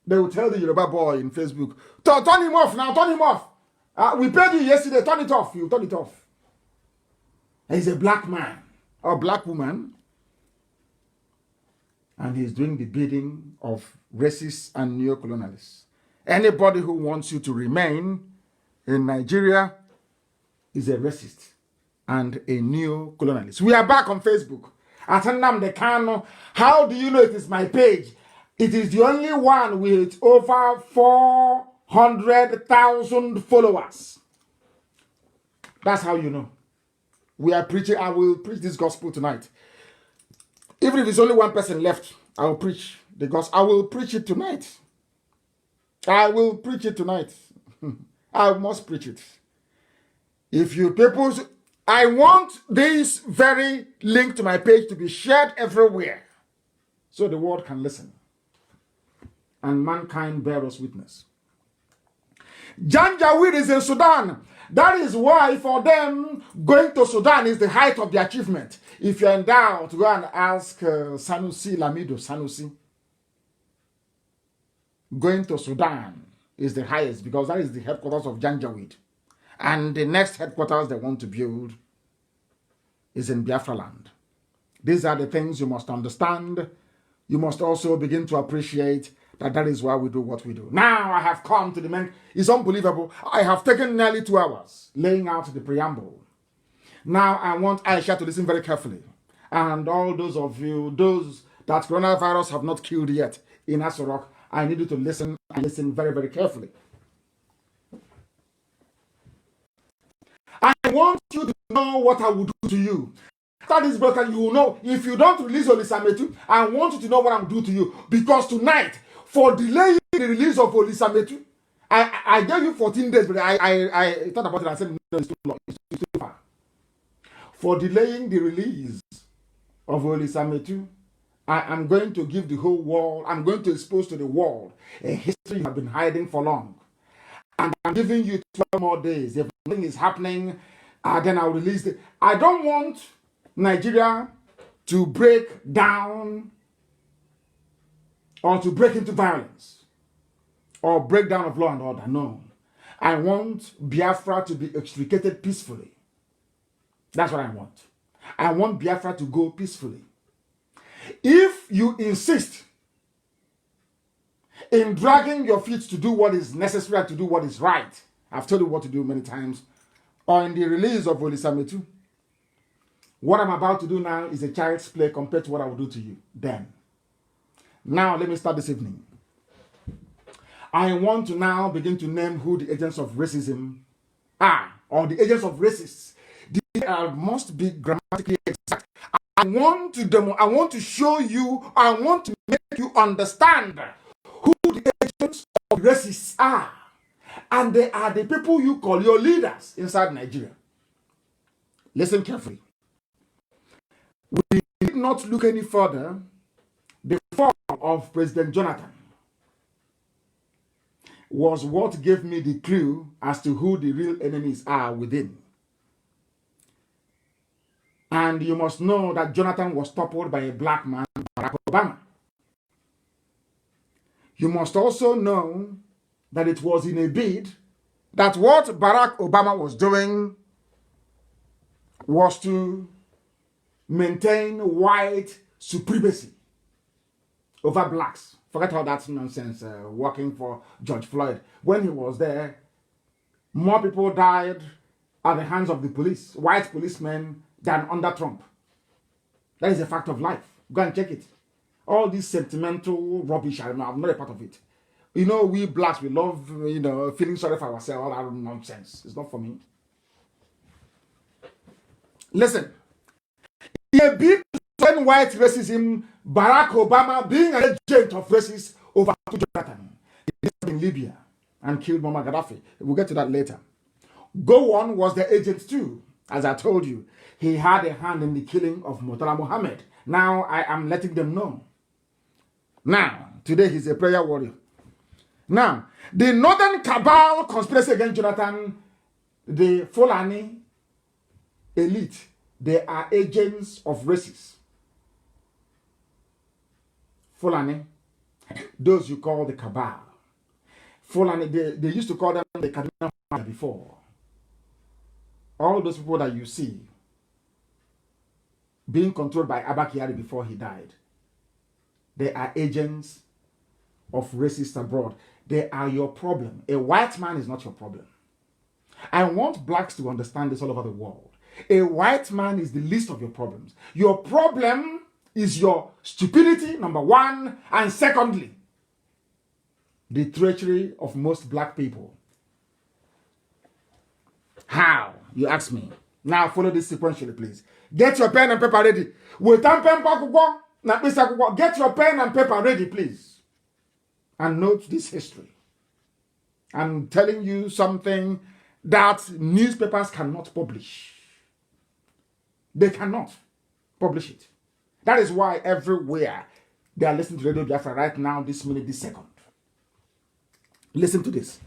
They will tell the Yoruba boy in Facebook, turn him off now, turn him off. We paid you yesterday, turn it off. You turn it off. And he's a black man or black woman. And he's doing the bidding of racists and neo-colonialists. Anybody who wants you to remain in Nigeria is a racist and a neo-colonialist. We are back on Facebook. Mazi Nnamdi KANU. How do you know it is my page? It is the only one with over 400,000 followers. That's how you know. We are preaching. I will preach this gospel tonight. Even if there's only one person left, I will preach the gospel. I will preach it tonight. I will preach it tonight. I must preach it. If you people, I want this very link to my page to be shared everywhere so the world can listen and mankind bear us witness. Janjaweed is in Sudan. That is why for them, going to Sudan is the height of the achievement. If you're in doubt, go and ask Sanusi Lamido Sanusi. Going to Sudan is the highest because that is the headquarters of Janjaweed. And the next headquarters they want to build is in Biafra land. These are the things you must understand. You must also begin to appreciate that is why we do what we do. Now I have come to the main. It's unbelievable. I have taken nearly 2 hours laying out the preamble. Now I want Aisha to listen very carefully. And all those of you, those that coronavirus have not killed yet in Asorok, I need you to listen and listen very, very carefully. I want you to know what I will do to you. After this broadcast, you will know. If you don't release Olisametu, I want you to know what I'm doing to you. Because tonight, for delaying the release of Olisametu, I gave you 14 days, but I thought about it and I said, no, it's too long. It's too far. For delaying the release of Olisametu, I am going to give the whole world, I'm going to expose to the world a history you have been hiding for long. And I'm giving you 12 more days. If nothing is happening, then I'll release it. I don't want Nigeria to break down or to break into violence or breakdown of law and order. No. I want Biafra to be extricated peacefully. That's what I want. I want Biafra to go peacefully. If you insist in dragging your feet to do what is necessary, to do what is right, I've told you what to do many times, or in the release of Olisametu, what I'm about to do now is a child's play compared to what I will do to you then. Now, let me start this evening. I want to now begin to name who the agents of racism are, or the agents of racists. They must be grammatically exact. I want to show you, I want to make you understand who the agents of racists are. And they are the people you call your leaders inside Nigeria. Listen carefully. We did not look any further. The fall of President Jonathan was what gave me the clue as to who the real enemies are within. And you must know that Jonathan was toppled by a black man, Barack Obama. You must also know that it was in a bid that what Barack Obama was doing was to maintain white supremacy over blacks. Forget all that nonsense working for George Floyd. When he was there, more people died at the hands of the police, white policemen, than under Trump. That is a fact of life. Go and check it. All this sentimental rubbish, I'm not a part of it. You know, we blacks, we love, feeling sorry for ourselves, all that nonsense. It's not for me. Listen. In a bid to end white racism, Barack Obama, being an agent of racists, overthrew Jonathan. He lived in Libya and killed Muammar Gaddafi. We'll get to that later. Gowon was the agent too. As I told you, he had a hand in the killing of Murtala Mohammed. Now I am letting them know. Now, today he's a prayer warrior. Now, the Northern Cabal conspiracy against Jonathan, the Fulani elite, they are agents of racists. Fulani, those you call the cabal. Fulani, they used to call them the Kaduna before. All those people that you see being controlled by Abba Kyari before he died, they are agents of racists abroad. They are your problem. A white man is not your problem. I want blacks to understand this all over the world. A white man is the least of your problems. Your problem is your stupidity, number one, and secondly, the treachery of most black people. How? You ask me. Now follow this sequentially, please. Get your pen and paper ready. Get your pen and paper ready, please. And note this history. I'm telling you something that newspapers cannot publish. They cannot publish it. That is why everywhere they are listening to Radio Biafra right now, this minute, this second. Listen to this.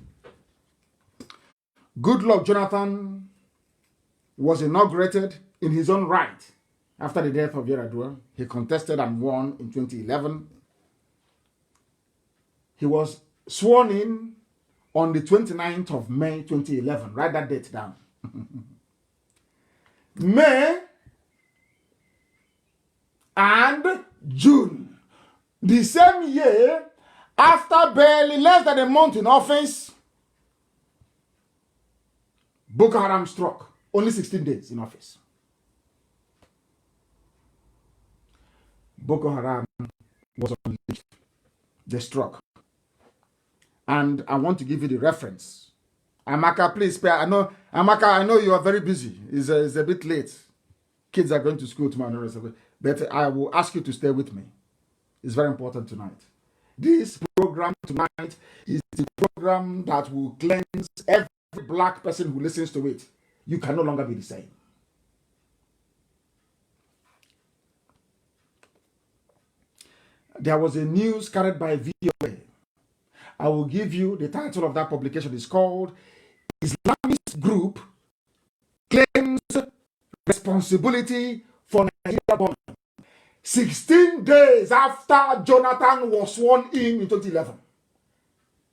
Goodluck Jonathan was inaugurated in his own right after the death of Yar'Adua. He contested and won in 2011. He was sworn in on the 29th of May 2011. Write that date down. May and June. The same year, after barely less than a month in office, Boko Haram struck. Only 16 days in office. Boko Haram was unleashed. They struck. And I want to give you the reference. Amaka, please spare. Amaka, I know you are very busy. It's a bit late. Kids are going to school tomorrow. But I will ask you to stay with me. It's very important tonight. This program tonight is the program that will cleanse every black person who listens to it. You can no longer be the same. There was a news carried by VOA. I will give you the title of that publication. It's called Islamist Group Claims Responsibility for Nigeria Bombing. 16 days after Jonathan was sworn in 2011,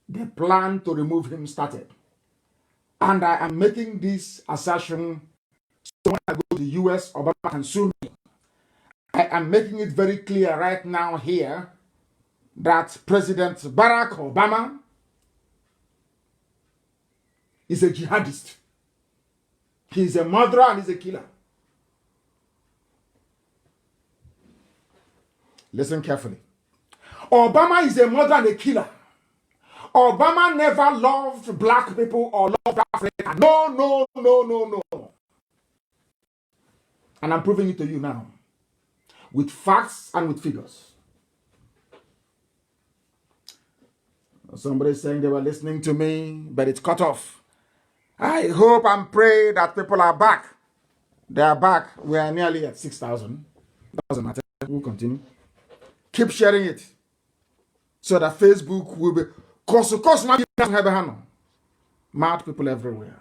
the plan to remove him started. And I am making this assertion so when I go to the US, Obama can sue me. I am making it very clear right now here that President Barack Obama is a jihadist. He's a murderer and he's a killer. Listen carefully. Obama is a murderer and a killer. Obama never loved black people or loved Africa. No. And I'm proving it to you now. With facts and with figures. Somebody is saying they were listening to me, but it's cut off. I hope and pray that people are back. They are back. We are nearly at 6,000. Doesn't matter. We'll continue. Keep sharing it. So that Facebook will be... Mad people everywhere.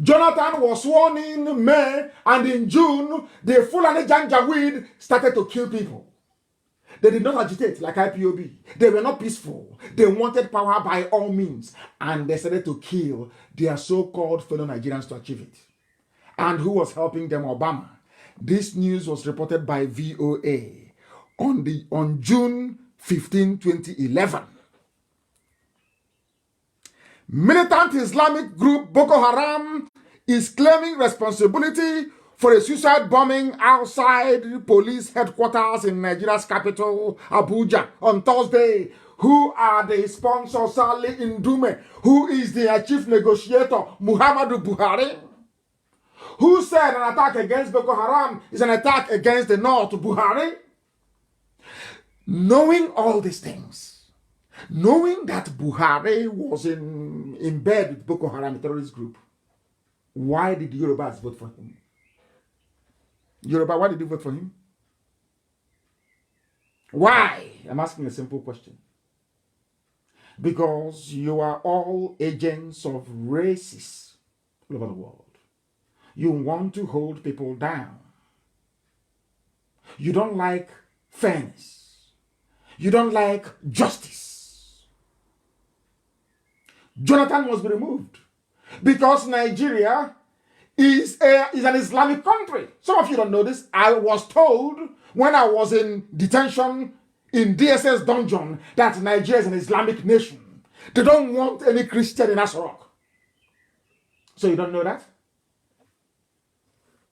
Jonathan was sworn in May, and in June, the Fulani Janjaweed started to kill people. They did not agitate like IPOB. They were not peaceful. They wanted power by all means, and they started to kill their so-called fellow Nigerians to achieve it. And who was helping them? Obama. This news was reported by VOA on June 15, 2011. Militant Islamic group Boko Haram is claiming responsibility for a suicide bombing outside police headquarters in Nigeria's capital, Abuja, on Thursday. Who are the sponsors? Salih Ndume, who is the chief negotiator, Muhammadu Buhari, who said an attack against Boko Haram is an attack against the North, Buhari. Knowing all these things, knowing that Buhari was in bed with Boko Haram, a terrorist group, why did Yorubas vote for him? Yoruba, why did you vote for him? Why? I'm asking a simple question. Because you are all agents of racists all over the world. You want to hold people down. You don't like fairness. You don't like justice. Jonathan must be removed because Nigeria is an Islamic country. Some of you don't know this. I was told when I was in detention in DSS dungeon that Nigeria is an Islamic nation. They don't want any Christian in Asarok. So you don't know that?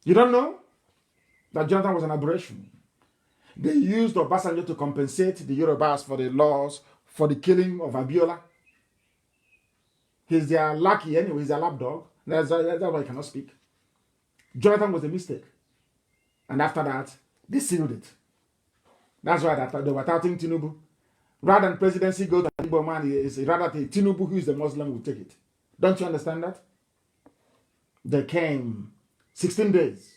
You don't know that Jonathan was an aberration? They used Obasanjo to compensate the Yorubas for the laws for the killing of Abiola. He's their lucky anyway, he's their lapdog. That's why he cannot speak. Jonathan was a mistake. And after that, they sealed it. That's why they were touting Tinubu. Rather than presidency go to Igbo man, it's rather Tinubu, who is the Muslim, will take it. Don't you understand that? They came 16 days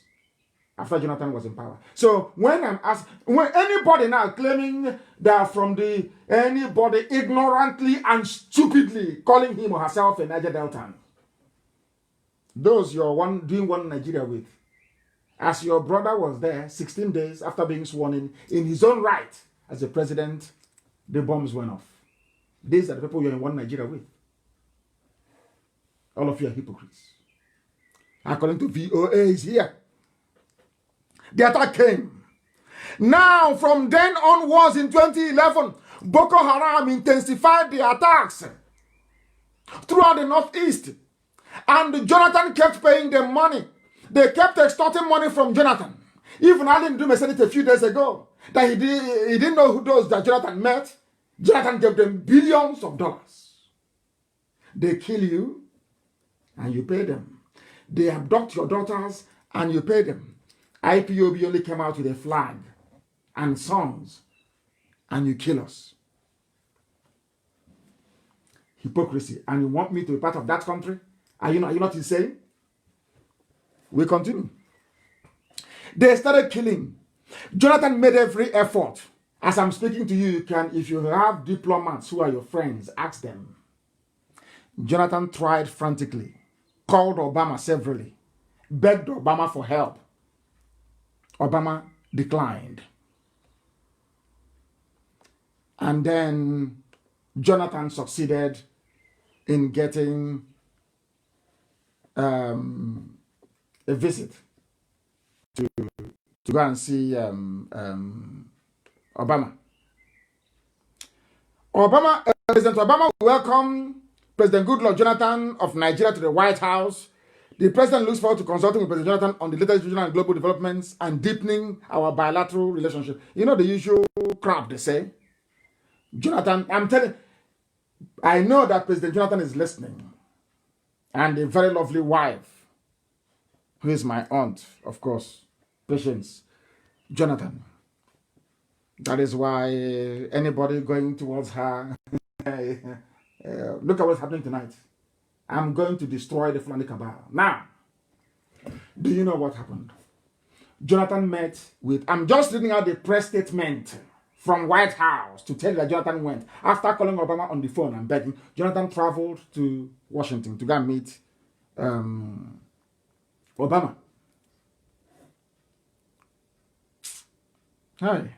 after Jonathan was in power. So when anybody now claiming that anybody ignorantly and stupidly calling him or herself a Niger Deltan, those you're doing one Nigeria with, as your brother was there 16 days after being sworn in his own right as a president, the bombs went off. These are the people you're in one Nigeria with. All of you are hypocrites. According to VOA is here. The attack came. Now, from then onwards in 2011, Boko Haram intensified the attacks throughout the Northeast. And Jonathan kept paying them money. They kept extorting money from Jonathan. Even Ali Ndume said it a few days ago, that he didn't know who those that Jonathan met. Jonathan gave them billions of dollars. They kill you, and you pay them. They abduct your daughters, and you pay them. IPOB only came out with a flag and songs, and you kill us. Hypocrisy. And you want me to be part of that country? Are you not insane? We continue. They started killing. Jonathan made every effort. As I'm speaking to you, you can, if you have diplomats who are your friends, ask them. Jonathan tried frantically, called Obama severally, begged Obama for help. Obama declined. And then Jonathan succeeded in getting a visit to go and see Obama. President Obama welcomed President Goodluck Jonathan of Nigeria to the White House. The president looks forward to consulting with President Jonathan on the latest regional and global developments and deepening our bilateral relationship. You know the usual crap they say. Jonathan, I know that President Jonathan is listening. And a very lovely wife, who is my aunt, of course, Patience, Jonathan. That is why anybody going towards her, look at what's happening tonight. I'm going to destroy the Fulani Cabal. Now, do you know what happened? Jonathan met with, I'm just reading out the press statement from White House to tell you that Jonathan went. After calling Obama on the phone and begging, Jonathan traveled to Washington to go and meet Obama. Hi.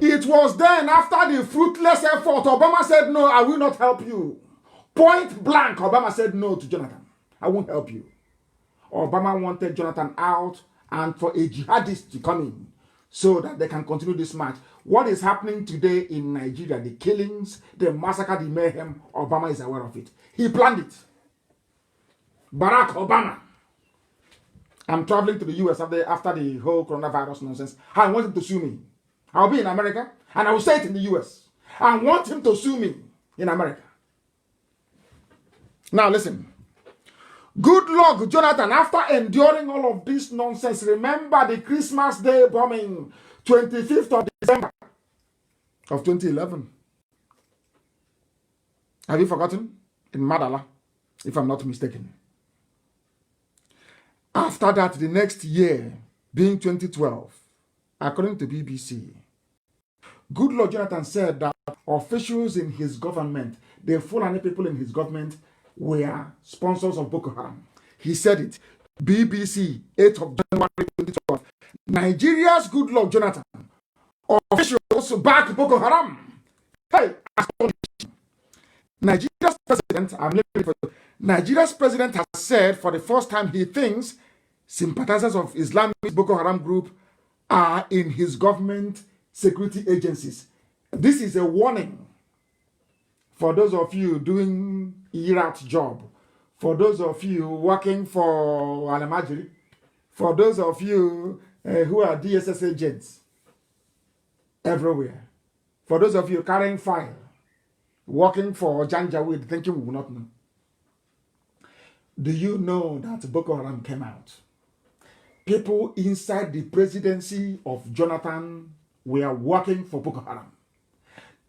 It was then, after the fruitless effort, Obama said, no, I will not help you. Point blank, Obama said no to Jonathan. I won't help you. Obama wanted Jonathan out and for a jihadist to come in so that they can continue this match. What is happening today in Nigeria, the killings, the massacre, the mayhem, Obama is aware of it. He planned it. Barack Obama. I'm traveling to the US after the whole coronavirus nonsense. I want him to sue me. I'll be in America and I will say it in the US. I want him to sue me in America. Now listen. Goodluck Jonathan, after enduring all of this nonsense, remember the Christmas Day bombing, 25th of December of 2011. Have you forgotten? In Madala, if I'm not mistaken. After that, the next year, being 2012, according to BBC, Goodluck Jonathan said that officials in his government, the Fulani people in his government, were sponsors of Boko Haram. He said it. BBC, 8th of January 2012. Nigeria's Goodluck Jonathan officials back Boko Haram. Hey, Nigeria's president, Nigeria's president has said for the first time he thinks sympathizers of Islamic Boko Haram group are in his government security agencies. This is a warning for those of you doing IRAT job, for those of you working for Alamajiri, for those of you who are DSS agents everywhere, for those of you carrying file, working for Janjaweed, thinking we will not know. Do you know that Boko Haram came out? People inside the presidency of Jonathan were working for Boko Haram.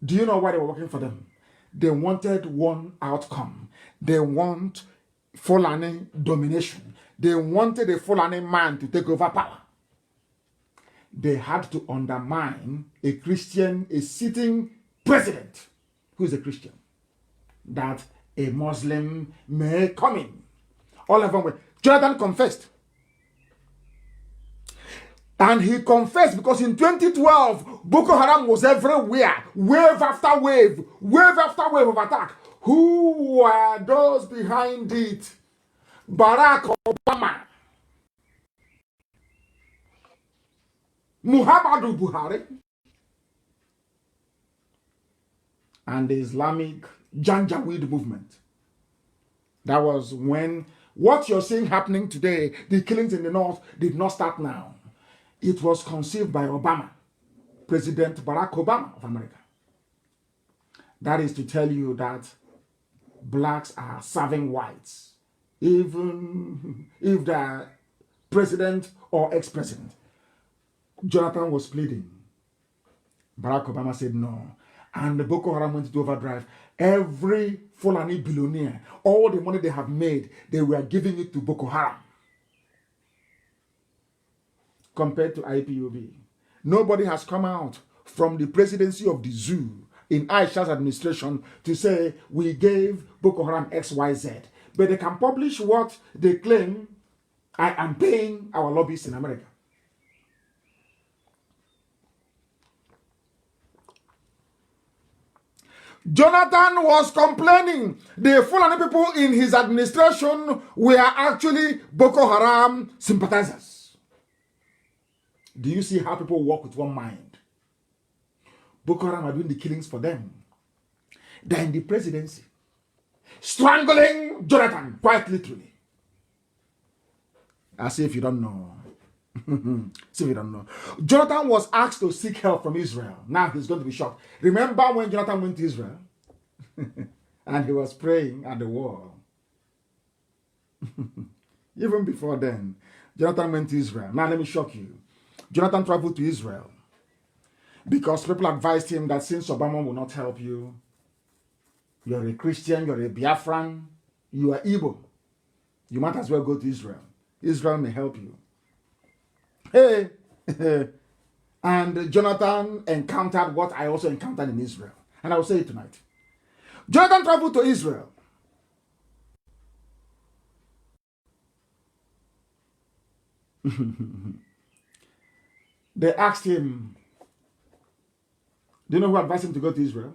Do you know why they were working for them? They wanted one outcome. They want Fulani domination. They wanted a Fulani man to take over power. They had to undermine a Christian, a sitting president who is a Christian, that a Muslim may come in. All of them were. Jonathan confessed. And he confessed because in 2012, Boko Haram was everywhere. Wave after wave of attack. Who were those behind it? Barack Obama, Muhammadu Buhari, and the Islamic Janjaweed movement. That was when what you're seeing happening today, the killings in the north, did not start now. It was conceived by Obama, President Barack Obama of America. That is to tell you that blacks are serving whites, even if they're president or ex-president. Jonathan was pleading. Barack Obama said no. And the Boko Haram went into overdrive. Every Fulani billionaire, all the money they have made, they were giving it to Boko Haram. Compared to IPOB. Nobody has come out from the presidency of the zoo in Aisha's administration to say, we gave Boko Haram XYZ. But they can publish what they claim, I am paying our lobbyists in America. Jonathan was complaining the Fulani people in his administration were actually Boko Haram sympathizers. Do you see how people work with one mind? Boko Haram are doing the killings for them. They're in the presidency, strangling Jonathan, quite literally. As if you don't know. See if you don't know. Jonathan was asked to seek help from Israel. Now he's going to be shocked. Remember when Jonathan went to Israel? And he was praying at the wall. Even before then, Jonathan went to Israel. Now let me shock you. Jonathan traveled to Israel because people advised him that since Obama will not help you, you're a Christian, you're a Biafran, you are Igbo, you might as well go to Israel. Israel may help you. Hey, and Jonathan encountered what I also encountered in Israel. And I will say it tonight. Jonathan traveled to Israel. They asked him, do you know who advised him to go to Israel?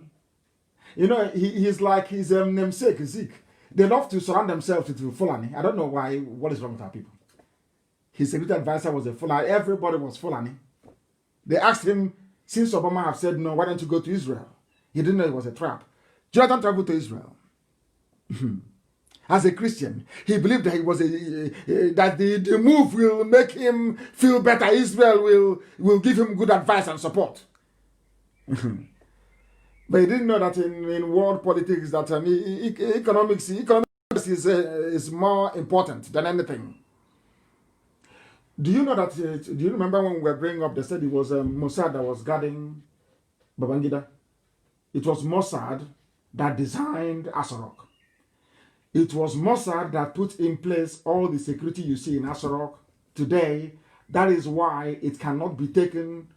You know, he's like his namesake, Zeke. They love to surround themselves with Fulani. I don't know why, what is wrong with our people. His security advisor was a Fulani. Everybody was Fulani. They asked him, since Obama have said no, why don't you go to Israel? He didn't know it was a trap. Jonathan traveled to Israel. As a Christian, he believed that he was that the move will make him feel better. Israel will give him good advice and support. But he didn't know that in world politics that economics is more important than anything. Do you know that? Do you remember when we were growing up? They said it was Mossad that was guarding Babangida. It was Mossad that designed Asorok. It was Mossad that put in place all the security you see in Asorok today. That is why it cannot be taken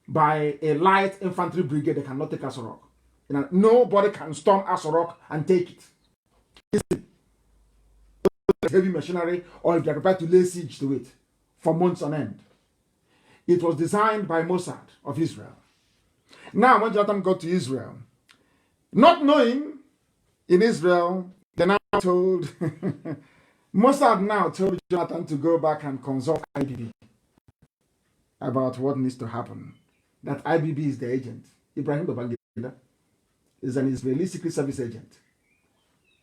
by a light infantry brigade. They cannot take Asorok. You know, nobody can storm Asorok and take it. Heavy machinery, or if they're prepared to lay siege to it for months on end. It was designed by Mossad of Israel. Now, when Jonathan got to Israel, not knowing in Israel, they now told, Mossad now told Jonathan to go back and consult IBB about what needs to happen. That IBB is the agent. Ibrahim Babangida is an Israeli Secret Service agent.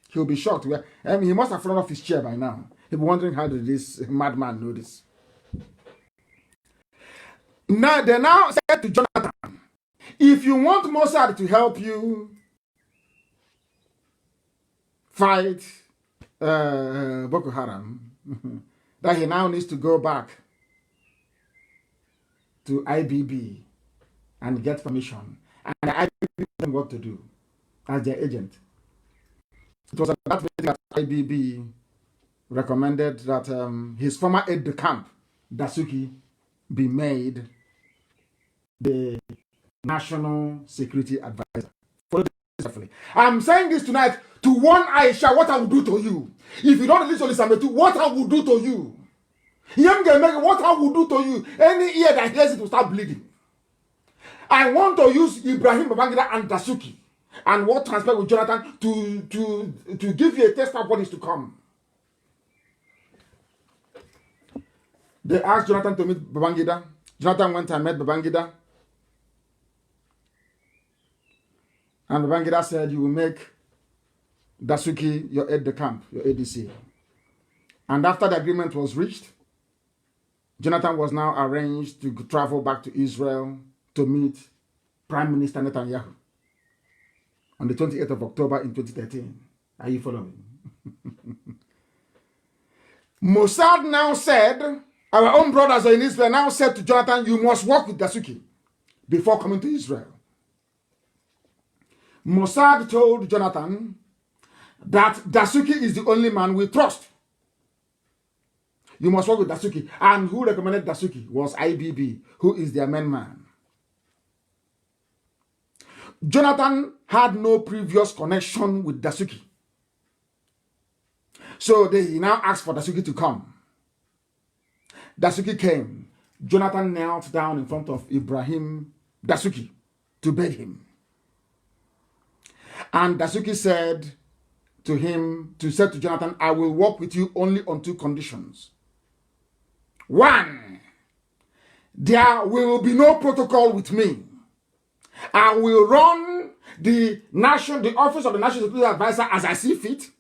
He'll be shocked. He must have fallen off his chair by now. He'll be wondering, how did this madman know this? Now, they now said to Jonathan, if you want Mossad to help you fight Boko Haram, that he now needs to go back to IBB and get permission. And the IBB told him what to do as their agent. It was at that meeting that IBB recommended that his former aide-de-camp, Dasuki, be made the National Security Advisor. Follow this carefully. I'm saying this tonight to warn Aisha what I will do to you. If you don't release Olisametu, what I will do to you. What I will do to you. Any ear that hears it will start bleeding. I want to use Ibrahim Babangida and Dasuki and what transpired with Jonathan to give you a taste of what is to come. They asked Jonathan to meet Babangida. Jonathan went and met Babangida. And Babangida said, you will make Dasuki your aide-de-camp, your ADC. And after the agreement was reached, Jonathan was now arranged to travel back to Israel to meet Prime Minister Netanyahu on the 28th of October in 2013. Are you following? Mossad now said, our own brothers in Israel now said to Jonathan, you must work with Dasuki before coming to Israel. Mossad told Jonathan that Dasuki is the only man we trust. You must work with Dasuki. And who recommended Dasuki was IBB, who is their main man. Jonathan had no previous connection with Dasuki. So he now asked for Dasuki to come. Dasuki came. Jonathan knelt down in front of Ibrahim Dasuki to beg him. And Dasuki said to Jonathan, I will work with you only on two conditions. One, there will be no protocol with me. I will run the office of the National Security Advisor as I see fit.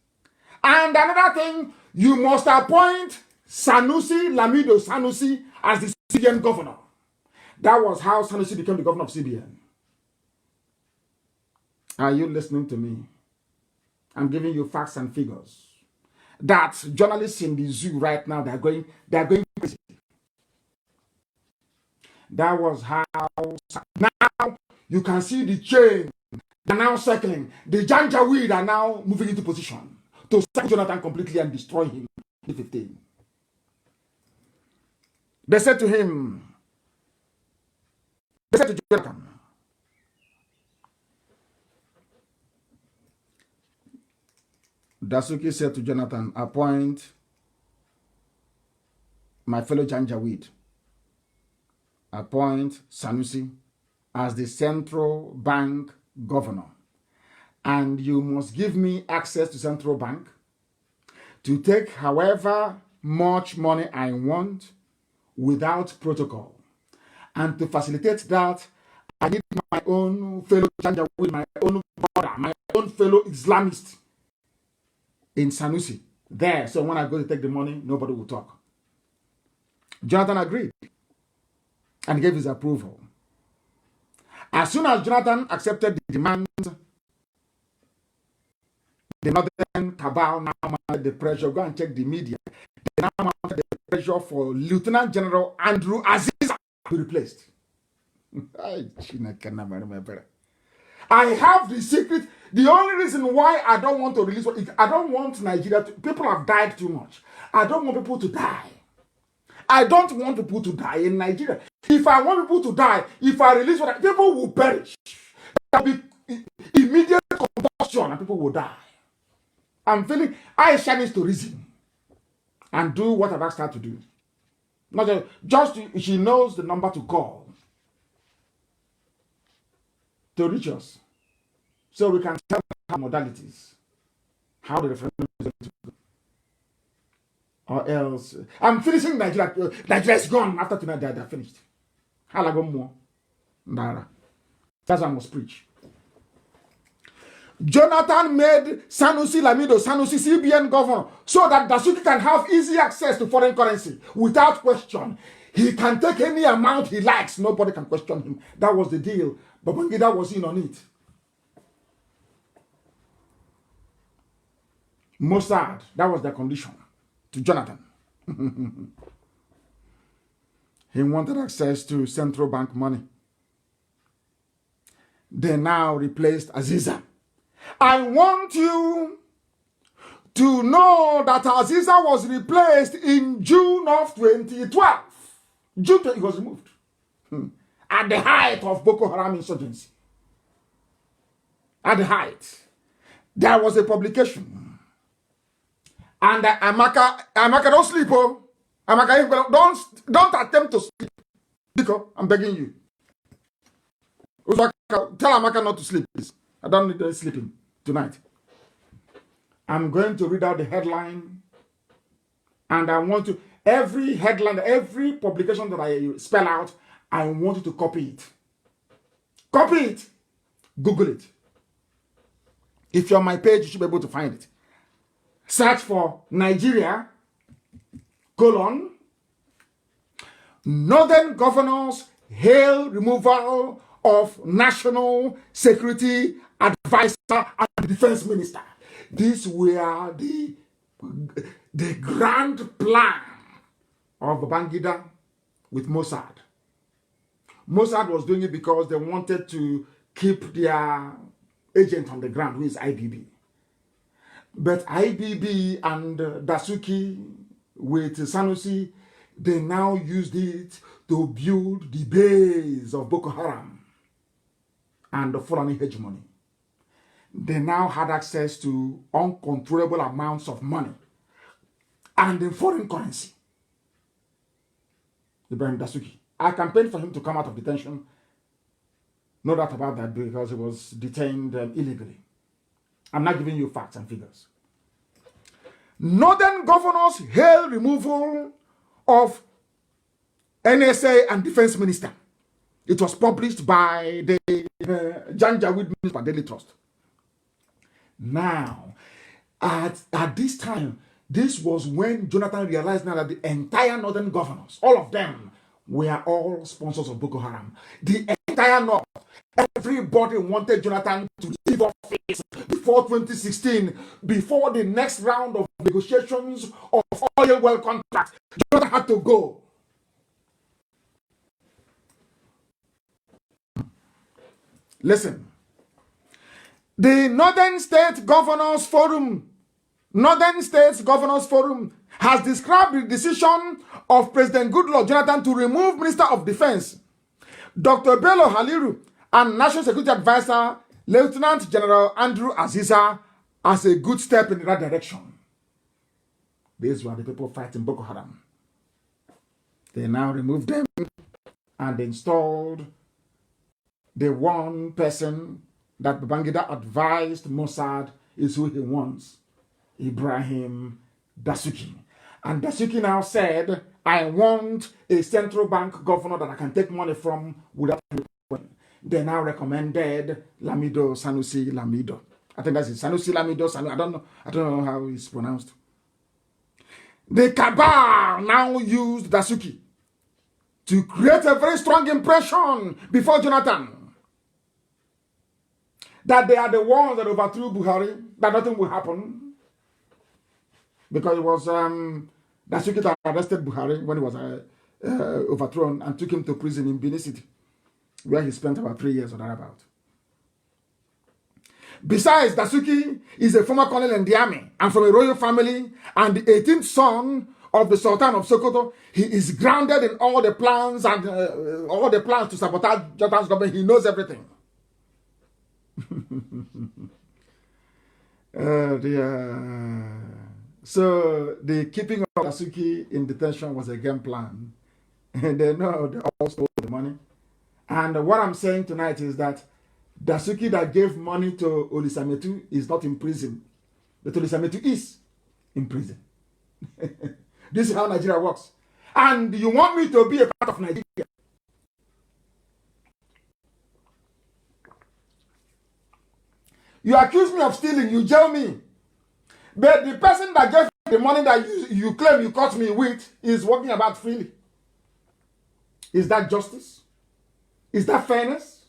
And another thing, you must appoint Lamido Sanusi as the CBN governor. That was how Sanusi became the governor of CBN. Are you listening to me? I'm giving you facts and figures. That journalists in the zoo right now, they're going crazy. That was how. Now you can see the chain. They're now circling. The Janjaweed are now moving into position to sack Jonathan completely and destroy him in 15. They said to Jonathan, Dasuki said to Jonathan, appoint my fellow Janjaweed, appoint Sanusi as the central bank governor. And you must give me access to central bank to take however much money I want without protocol. And to facilitate that, I need my own fellow Janjaweed, my own brother, my own fellow Islamist in Sanusi there. So when I go to take the money, nobody will talk. Jonathan agreed and gave his approval. As soon as Jonathan accepted the demands, the northern cabal now mounted the pressure. Go and check the media. They now mounted the pressure for Lieutenant General Andrew Aziz to be replaced. I have the secret. The only reason why I don't want to release it, I don't want Nigeria to, people have died too much. I don't want people to die. I don't want people to die in Nigeria. If I want people to die, if I release what, people will perish. There will be immediate combustion and people will die. I'm feeling Aisha needs to reason and do what I've asked her to do. Not just she knows the number to call to reach us, so we can tell her modalities, how the referendum is going to go. Or else, I'm finishing Nigeria. Nigeria is gone after tonight. They're finished. Halagomo, Ndara. That's what I must preach. Jonathan made Sanusi Lamido, Sanusi CBN governor, so that Dasuki can have easy access to foreign currency without question. He can take any amount he likes. Nobody can question him. That was the deal. Babangida was in on it. Mossad, that was the condition to Jonathan. He wanted access to central bank money. They now replaced Aziza. I want you to know that Aziza was replaced in June of 2012. June 20, he was removed. At the height of Boko Haram insurgency. At the height. There was a publication. And Amaka, don't sleep, oh. Amaka, don't attempt to sleep. Because I'm begging you. Tell Amaka not to sleep, please. I don't need her sleeping tonight. I'm going to read out the headline. And I want to, every headline, every publication that I spell out, I want you to copy it. Copy it. Google it. If you're on my page, you should be able to find it. Search for Nigeria, Northern governors hail removal of National Security Advisor and Defense Minister. These were the grand plan of Babangida with Mossad. Mossad was doing it because they wanted to keep their agent on the ground, who is IBB. But IBB and Dasuki with Sanusi, they now used it to build the base of Boko Haram and the Fulani hegemony. They now had access to uncontrollable amounts of money and in foreign currency. Ibrahim Dasuki. I campaigned for him to come out of detention. No doubt about that, because he was detained illegally. I'm not giving you facts and figures. Northern governors hail removal of NSA and Defense Minister. It was published by the Janjaweed newspaper, Daily Trust. Now, at this time, this was when Jonathan realized now that the entire Northern governors, all of them, were all sponsors of Boko Haram. The entire North, everybody wanted Jonathan to leave office before 2016, before the next round of negotiations of oil well contracts. Jonathan had to go. Listen, the Northern States Governors Forum has described the decision of President Goodluck Jonathan to remove Minister of Defense, Dr. Bello Haliru, and National Security Advisor, Lieutenant General Andrew Aziza, as a good step in that direction. These were the people fighting Boko Haram. They now removed them and installed the one person that Babangida advised Mossad is who he wants, Ibrahim Dasuki. And Dasuki now said, I want a central bank governor that I can take money from without reporting. They now recommended Lamido, Sanusi Lamido. I think that's it. Sanusi Lamido, Sanusi. I don't know how it's pronounced. The cabal now used Dasuki to create a very strong impression before Jonathan that they are the ones that overthrew Buhari, that nothing will happen. Because it was Dasuki that arrested Buhari when he was overthrown and took him to prison in Benin City, where he spent about 3 years or thereabout. Besides, Dasuki is a former colonel in the army and from a royal family and the 18th son of the Sultan of Sokoto. He is grounded in all the plans and all the plans to sabotage Jonathan's government. He knows everything. So the keeping of Dasuki in detention was a game plan They know they all stole the money. And what I'm saying tonight is that Dasuki that gave money to Olisametu is not in prison. But Olisametu is in prison. This is how Nigeria works. And you want me to be a part of Nigeria? You accuse me of stealing, you jail me. But the person that gave the money that you claim you caught me with is walking about freely. Is that justice? Is that fairness?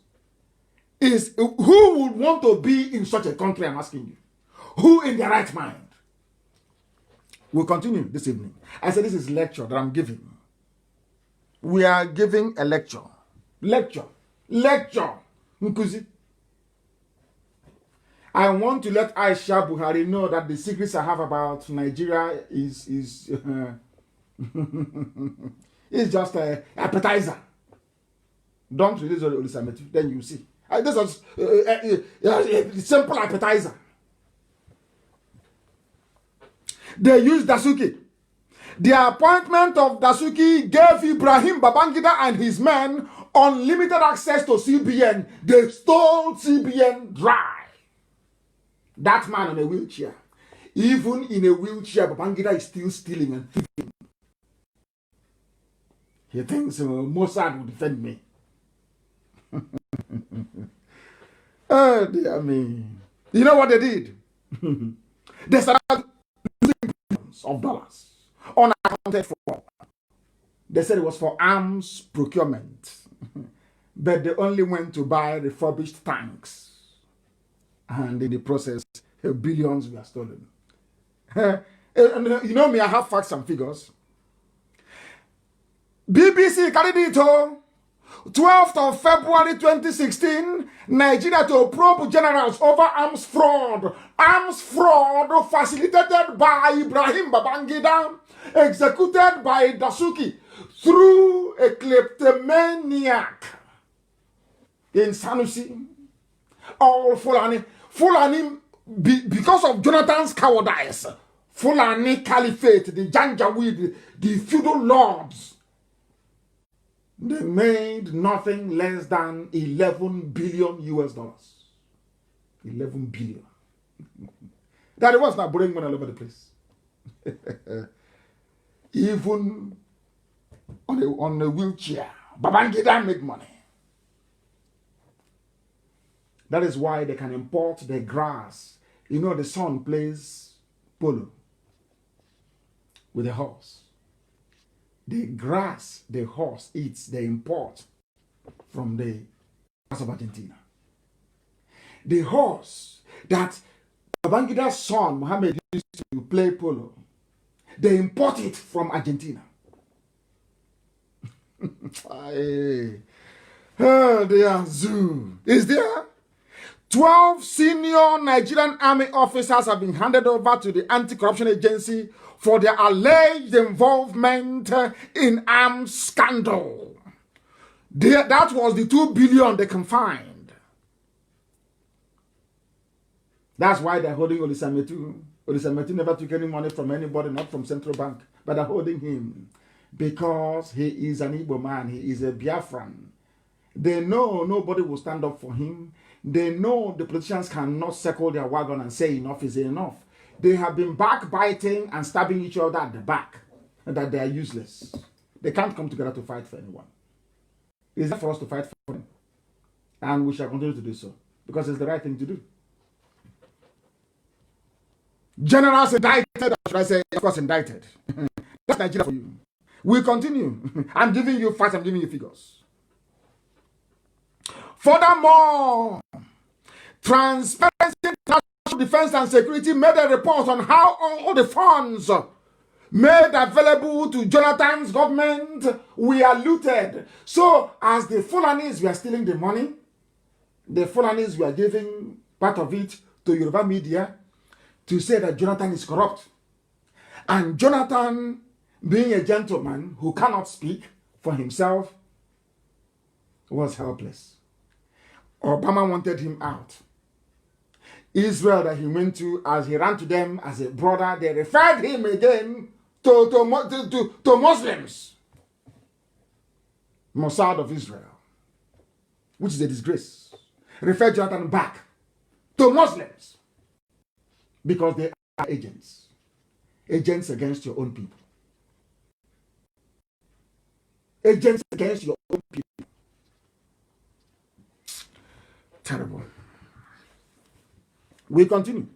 Who would want to be in such a country, I'm asking you? Who in their right mind? We'll continue this evening. I said this is lecture that I'm giving. We are giving a lecture. Lecture. Nkuzi. I want to let Aisha Buhari know that the secrets I have about Nigeria is it's just an appetizer. Don't release Olisametu, then you see. This is a simple appetizer. They used Dasuki. The appointment of Dasuki gave Ibrahim Babangida and his men unlimited access to CBN. They stole CBN dry. That man on a wheelchair. Even in a wheelchair, Babangida is still stealing and thieving. He thinks Mossad will defend me. Oh, dear me. You know what they did? They started losing billions of dollars unaccounted for. They said it was for arms procurement. But they only went to buy refurbished tanks. And in the process, billions were stolen. You know me, I have facts and figures. BBC carried it all. 12th of February 2016, Nigeria to probe generals over arms fraud. Arms fraud facilitated by Ibrahim Babangida, executed by Dasuki through a kleptomaniac in Sanusi. All Fulani, because of Jonathan's cowardice, Fulani Caliphate, the Janjaweed, the feudal lords, they made nothing less than 11 billion US dollars. 11 billion. That was not borrowing money all over the place. Even on a wheelchair, Babangida made money. That is why they can import the grass. You know, the son plays polo with a horse. The grass the horse eats, they import from the grass of Argentina. The horse that Babangida's son, Mohammed, used to play polo, they import it from Argentina. Oh, dear zoo. Is there? 12 senior Nigerian army officers have been handed over to the anti-corruption agency for their alleged involvement in arms scandal. That was the 2 billion they can find. That's why they're holding Olisametu. Olisametu never took any money from anybody, not from Central Bank, but they're holding him because he is an Igbo man. He is a Biafran. They know nobody will stand up for him. They know the politicians cannot circle their wagon and say enough is enough. They have been backbiting and stabbing each other at the back, and that they are useless. They can't come together to fight for anyone. It's not for us to fight for them. And we shall continue to do so, because it's the right thing to do. Generals indicted, or should I say, of course, indicted. That's Nigeria for you. We continue. I'm giving you facts, I'm giving you figures. Furthermore, Transparency International Defense and Security made a report on how all the funds made available to Jonathan's government were looted. So, as the Fulanis were stealing the money, the Fulanis were giving part of it to Yoruba media to say that Jonathan is corrupt. And Jonathan, being a gentleman who cannot speak for himself, was helpless. Obama wanted him out. Israel that he went to, as he ran to them as a brother, they referred him again to Muslims. Mossad of Israel, which is a disgrace, referred Jonathan back to Muslims because they are agents against your own people. Agents against your own people. Terrible. We continue.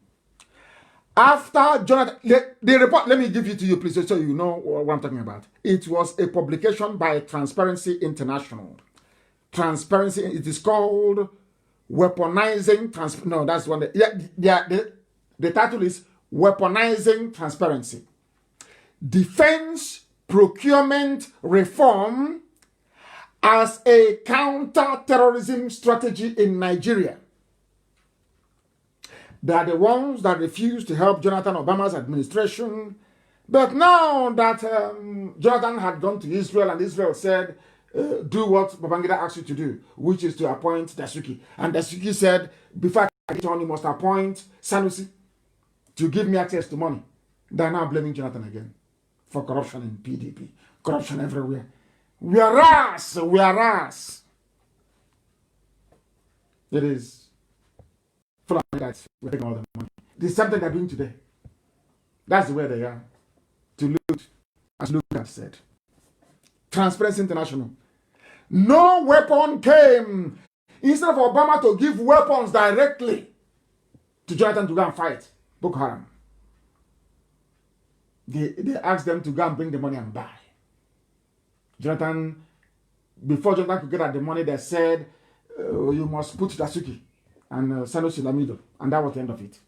After Jonathan, the report, let me give it to you, please, so you know what I'm talking about. It was a publication by Transparency International. Transparency, it is called Weaponizing No, that's one. The title is Weaponizing Transparency. Defense Procurement Reform as a counter-terrorism strategy in Nigeria. They are the ones that refused to help Jonathan Obama's administration. But now that Jonathan had gone to Israel and Israel said, do what Babangida asked you to do, which is to appoint Dasuki. And Dasuki said, before I get on, you must appoint Sanusi to give me access to money. They are now blaming Jonathan again for corruption in PDP. Corruption everywhere. Whereas, it is that we're taking all the money. This is something they're doing today. That's the way they are. To loot, as Lucas said. Transparency International. No weapon came. Instead of Obama to give weapons directly to Jonathan to go and fight Boko Haram, they asked them to go and bring the money and buy. Jonathan, before Jonathan could get at the money, they said, you must put Dasuki and Sanusi Lamido, and that was the end of it.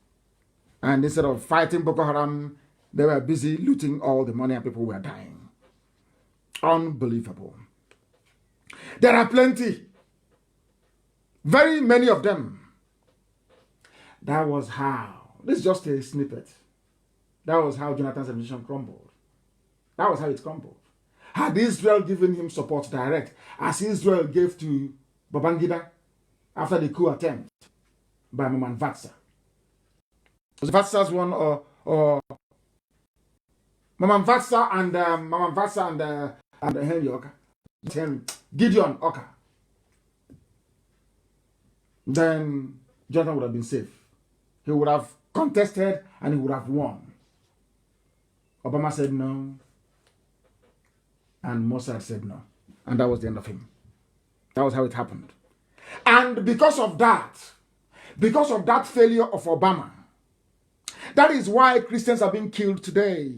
And instead of fighting Boko Haram, they were busy looting all the money and people were dying. Unbelievable. There are plenty. Very many of them. That was how. This is just a snippet. That was how Jonathan's administration crumbled. That was how it crumbled. Had Israel given him support direct, as Israel gave to Babangida after the coup attempt by Maman Vatsa. Was Vatsa's one or Maman Vatsa and Henry Oka. Gideon Oka. Then Jonathan would have been safe. He would have contested and he would have won. Obama said no. And Mossad said no. And that was the end of him. That was how it happened. And because of that failure of Obama, that is why Christians are being killed today.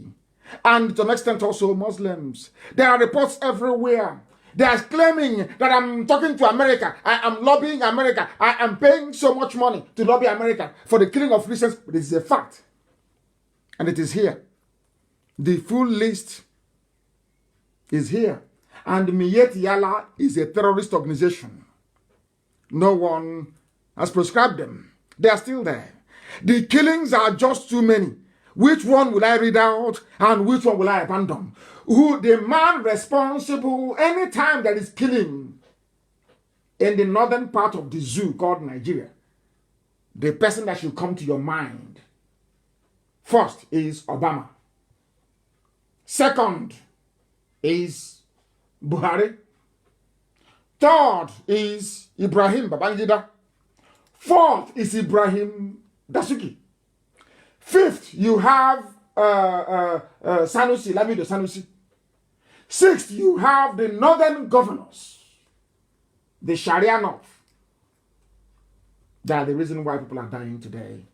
And to an extent also Muslims. There are reports everywhere. They are claiming that I'm talking to America. I am lobbying America. I am paying so much money to lobby America for the killing of Christians. But it is a fact. And it is here. The full list is here. And Miyet Yala is a terrorist organization. No one has prescribed them. They are still there. The killings are just too many. Which one will I read out and which one will I abandon? Who the man responsible anytime there is killing in the northern part of the zoo called Nigeria, the person that should come to your mind first is Obama. Second is Buhari. Third is Ibrahim Babangida. Fourth is Ibrahim Dasuki. Fifth, you have Sanusi, Lamido Sanusi. Sixth, you have the northern governors, the Sharia North. They are the reason why people are dying today.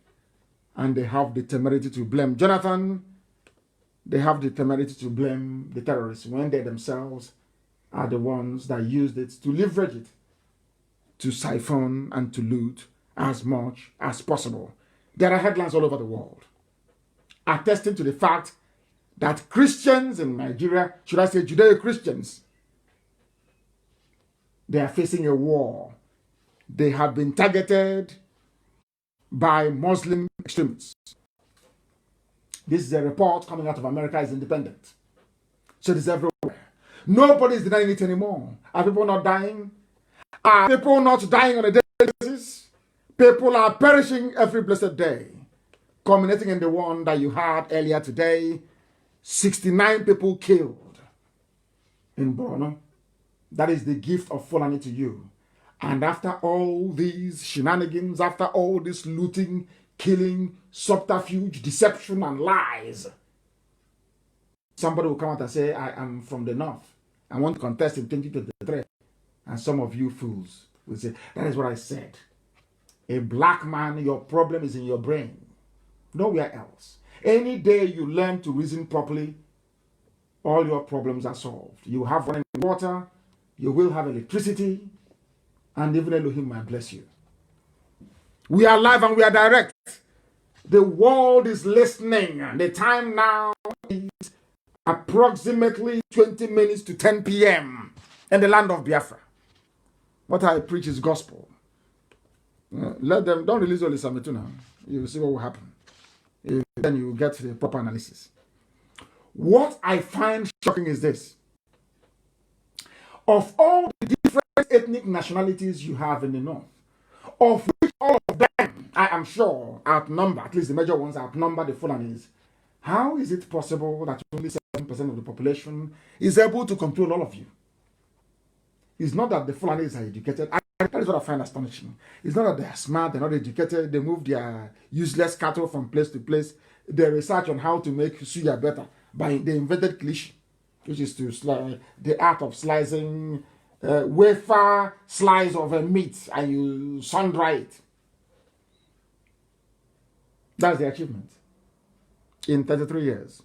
And they have the temerity to blame Jonathan. They have the temerity to blame the terrorists when they themselves are the ones that used it to leverage it, to siphon and to loot as much as possible. There are headlines all over the world attesting to the fact that Christians in Nigeria, should I say Judeo-Christians, they are facing a war. They have been targeted by Muslim extremists. This is a report coming out of America is independent. So it is everywhere. Nobody is denying it anymore. Are people not dying? Are people not dying on a daily basis? People are perishing every blessed day. Culminating in the one that you had earlier today, 69 people killed in Borno. That is the gift of Fulani to you. And after all these shenanigans, after all this looting, killing, subterfuge, deception, and lies, somebody will come out and say, I am from the north. I want to contest in 2023. And some of you fools will say, that is what I said. A black man, your problem is in your brain. Nowhere else. Any day you learn to reason properly, all your problems are solved. You have running water, you will have electricity, and even Elohim might bless you. We are live and we are direct. The world is listening. The time now is approximately 20 minutes to 10 p.m. in the land of Biafra. What I preach is gospel. Let them, don't release all this now. You will see what will happen. Then you will get the proper analysis. What I find shocking is this. Of all the different ethnic nationalities you have in the north, of which all of them, I am sure, outnumber, at least the major ones outnumber the Fulanis, how is it possible that only 7% of the population is able to control all of you? It's not that the Fulanis are educated. That is what I find astonishing. It's not that they are smart, they're not educated, they move their useless cattle from place to place. They research on how to make suya better by the invented cliche, which is to the art of slicing wafer slice of a meat and you sun dry it. That's the achievement in 33 years.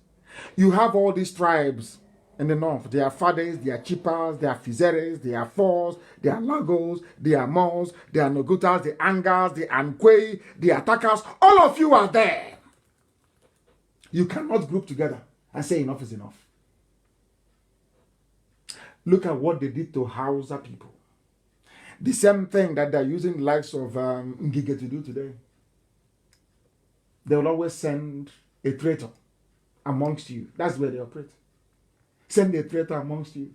You have all these tribes in the north. They are Fades, they are Chipas, they are Fizeres, they are Fors, they are Lagos, they are Mons, they are Nogutas, the Angas, the Ankwe, the Attackers. All of you are there. You cannot group together and say enough is enough. Look at what they did to Hausa people. The same thing that they're using the likes of Ngige to do today. They will always send a traitor amongst you. That's where they operate. Send a traitor amongst you.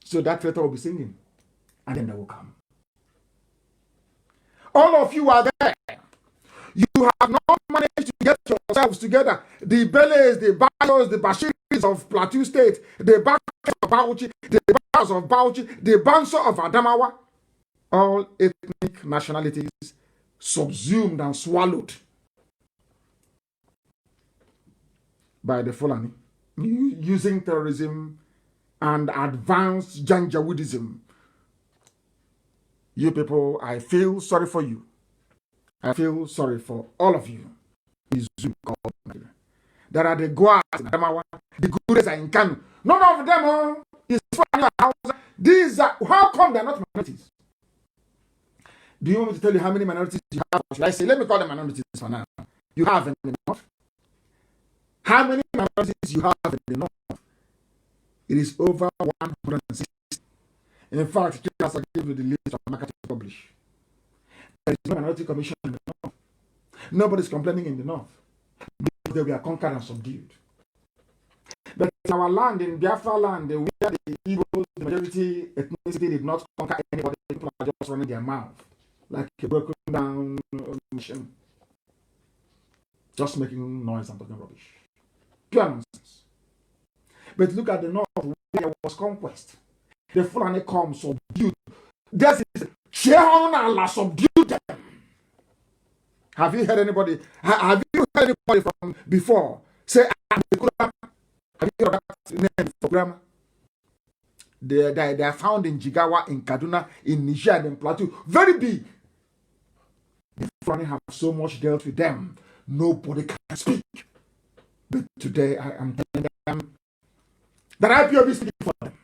So that traitor will be singing. And then they will come. All of you are there. You have not managed to get yourselves together. The Beles, the Bayos, the Bashiris of Plateau State, the Bakers of Bauchi, the Bayos of Bauchi, the Banso of Adamawa. All ethnic nationalities subsumed and swallowed by the Fulani, using terrorism and advanced Janjaweedism. You people, I feel sorry for you. I feel sorry for all of you. There are the Goas in Adamawa, the Gures are in Kanu. None of them is Fulani Hausa. These are, how come they're not minorities? Do you want me to tell you how many minorities you have? Or should I say, let me call them minorities for now. You have in the north. How many minorities you have in the north? It is over 160. In fact, just I'll give you the list of market to publish. There is no minority commission in the north. Nobody's complaining in the north. Because they were conquered and subdued. But in our land, in Biafra land, where the Igbos, the majority ethnicity did not conquer anybody, people are just running their mouth like a broken down machine. Just making noise and talking rubbish. Pure nonsense. But look at the north where there was conquest. The Fulani come subdued. This is Shehon Allah subdued them. Have you heard anybody? Have you heard anybody from before say have you heard that name for grammar? They are found in Jigawa, in Kaduna, in Niger, and in Plateau. Very big. The Fulani have so much dealt with them. Nobody can speak. But today I am telling them that IPOB is speaking for them.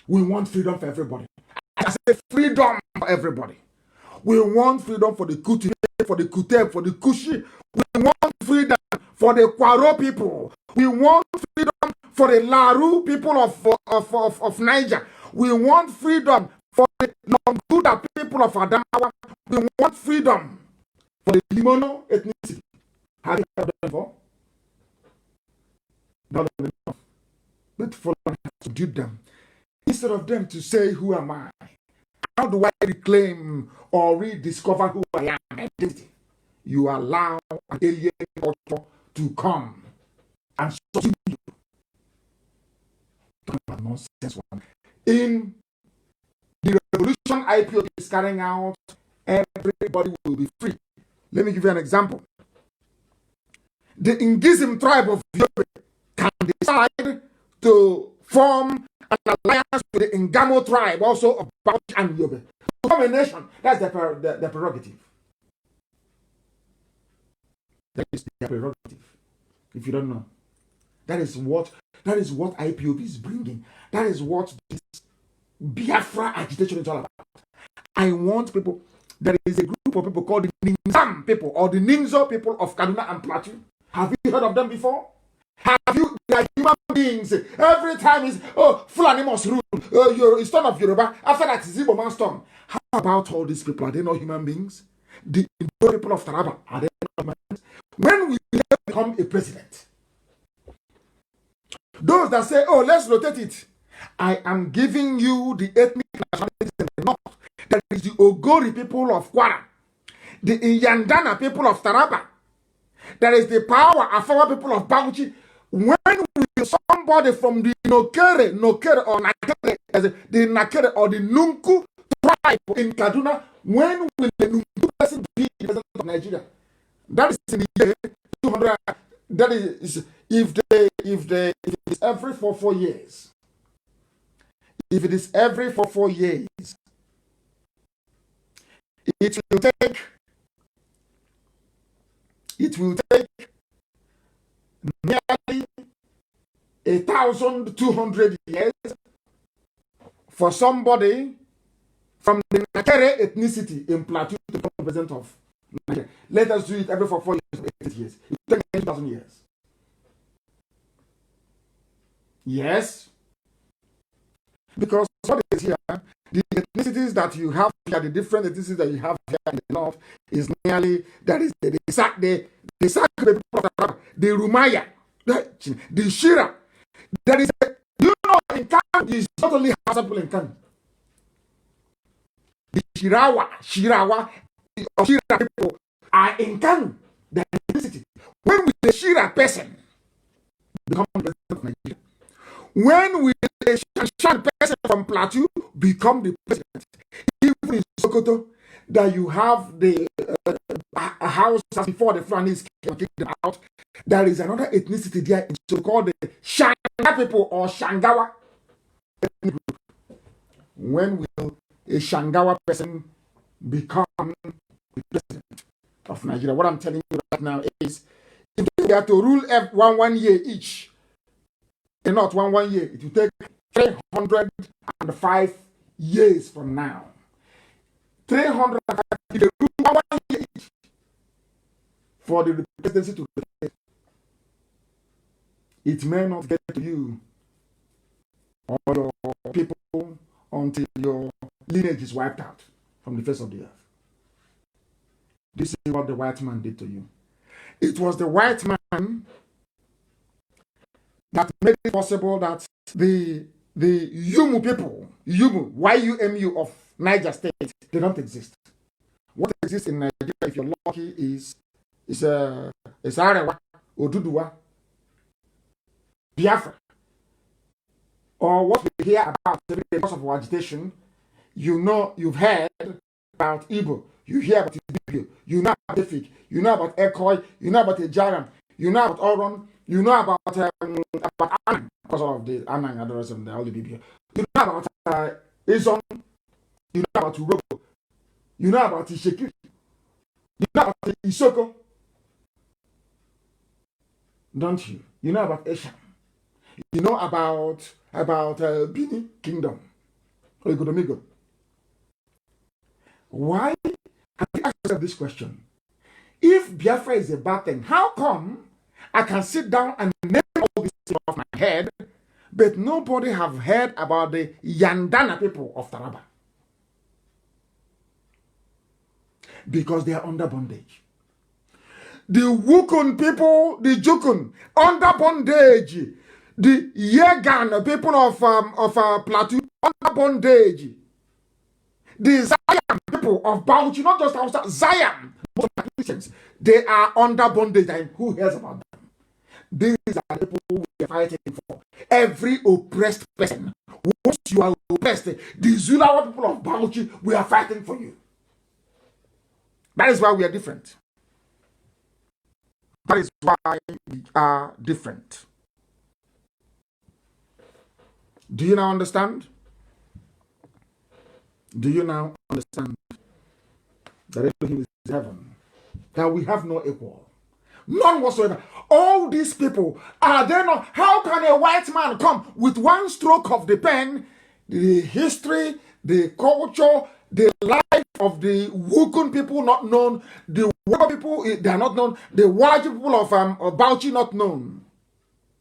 We want freedom for everybody. I say freedom for everybody. We want freedom for the Kuti, for the Kuteb, for the Kushi. We want freedom for the Kwaro people. We want freedom for the Laru people of Niger. We want freedom for the Nonguda people of Adamawa. We want freedom for the Limono ethnicity. Have you heard that before? Not enough. But Fulani has subdued them. Instead of them to say, who am I? How do I reclaim or rediscover who I am? Identity. You allow an alien culture to come and subdue you. Don't have nonsense one. In the revolution IPOB is carrying out, everybody will be free. Let me give you an example. The Ngizim tribe of Yobe can decide to form an alliance with the Ngamo tribe, also of Bauchi and Yobe. To form a nation, that's their prerogative. That is their prerogative. If you don't know, that is what IPOB is bringing. That is what this Biafra agitation is all about. I want people. There is a group of people called the Ninzam people or the Ninzo people of Kaduna and Plateau. Have you heard of them before? Have you? They are human beings. Every time is Fulani must rule. It's turn of Yoruba. After that, it's Igbo man's turn. How about all these people? Are they not human beings? The people of Taraba, are they not human beings? When will they become a president? Those that say, "Oh, let's rotate it," I am giving you the ethnic nationalities in the north. There is the Ogori people of Kwara, the Yandana people of Taraba. There is the power Afawa people of Bauchi. When will somebody from the Nokere or Nakere, the Nakere or the Nunku tribe in Kaduna, when will the Nunku person be the president of Nigeria? That is in the year 200. That is if it is every 4 years. If it is every 4 years, it will take nearly 1,200 years for somebody from the Nakere ethnicity in Plateau to become president of Nigeria. Let us do it every 4 years, 8 years. It will take 2,000 years. Yes. Because what is here, the ethnicities that you have here, the different ethnicities that you have here in the north, is nearly, that is the people of the Rumaya, the Shira. There is you know, in Kanu, is not only Hausa people in Kanu. The Shirawa, or Shira people are in Kanu, the ethnicity. When will the Shira person become president of Nigeria? When will a Shanshan person from Plateau become the president? Even in Sokoto, that you have the house before the Fulanis kicked them out, there is another ethnicity there, so-called the Shanga people or Shangawa. When will a Shangawa person become the president of Nigeria? What I'm telling you right now is, if they are to rule one year each, and not one year, it will take 305 years from now. 305 years for the presidency to rotate. It may not get to you or your people until your lineage is wiped out from the face of the earth. This is what the white man did to you. It was the white man that made it possible that the Yumu people, Yumu of Niger State, they don't exist. What exists in Nigeria, if you're lucky, is Arewa, Oduduwa, Biafra. Or what we hear about because of our agitation, you've heard about Igbo, you hear about Ibibio, you know about Efik, you know about Ekoi, you know about Ejaram, you know about Oron, you know about Anang, because of the Anang and the rest of the Holy Bibia. You know about Izon, you know about Urobo, you know about Isheki, you know about Isoko, don't you? You know about Esha, you know about Bini Kingdom, Oigodomigo. Why? Have you asked yourself this question? If Biafra is a bad thing, how come I can sit down and name all these things off my head, but nobody have heard about the Yandana people of Taraba? Because they are under bondage. The Wukun people, the Jukun, under bondage. The Yegan people of Plateau, under bondage. The Zion people of Bauchi, not just Hausa, Zion, they are under bondage. And who hears about them? These are the people we are fighting for. Every oppressed person Once you are oppressed, the Zulawa people of Bauchi, we are fighting for you. That is why we are different. That is why we are different. Do you now understand? Do you now understand that Elohim is heaven? That we have no equal. None whatsoever. All these people, are they not? How can a white man come with one stroke of the pen, the history, the culture, the life of the Wukun people not known, the Waka people, they are not known, the Waji people of Bauchi not known,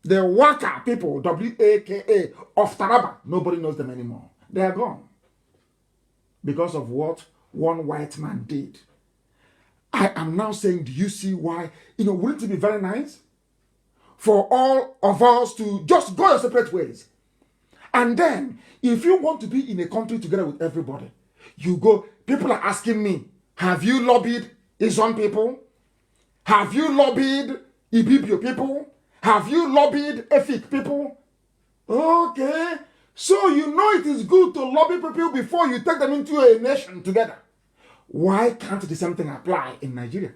the Waka people, W-A-K-A, of Taraba, nobody knows them anymore. They are gone. Because of what one white man did. I am now saying, do you see why? Wouldn't it be very nice for all of us to just go your separate ways? And then, if you want to be in a country together with everybody, you go, people are asking me, have you lobbied Izon people? Have you lobbied Ibibio people? Have you lobbied Efik people? Okay. So you know it is good to lobby people before you take them into a nation together. Why can't the same thing apply in Nigeria?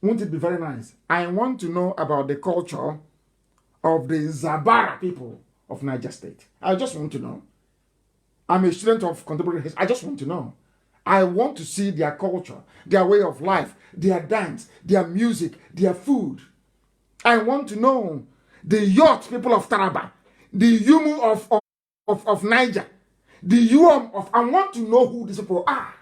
Won't it be very nice? I want to know about the culture of the Zabara people of Niger State. I just want to know. I'm a student of contemporary history. I just want to know. I want to see their culture, their way of life, their dance, their music, their food. I want to know the yacht people of Taraba, the Yumu of Niger, the Yuam of... I want to know who these people are.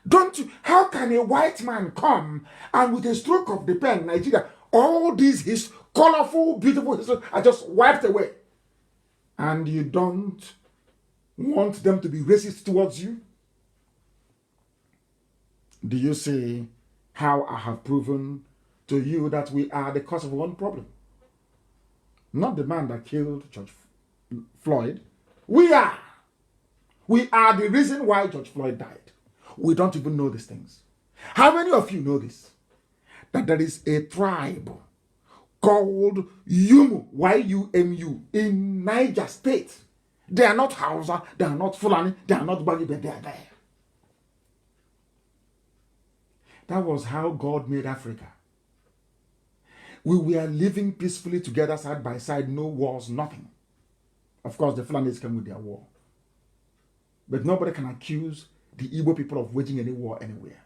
Don't you? How can a white man come and with a stroke of the pen, Nigeria, all these his colorful, beautiful history are just wiped away? And you don't want them to be racist towards you? Do you see how I have proven to you that we are the cause of one problem? Not the man that killed George Floyd. We are. We are the reason why George Floyd died. We don't even know these things. How many of you know this? That there is a tribe called Yumu, Y-U-M-U, in Niger State. They are not Hausa, they are not Fulani, they are not Bagi, but they are there. That was how God made Africa. We were living peacefully together side by side, no wars, nothing. Of course, the Fulanis came with their war. But nobody can accuse the Igbo people of waging any war anywhere.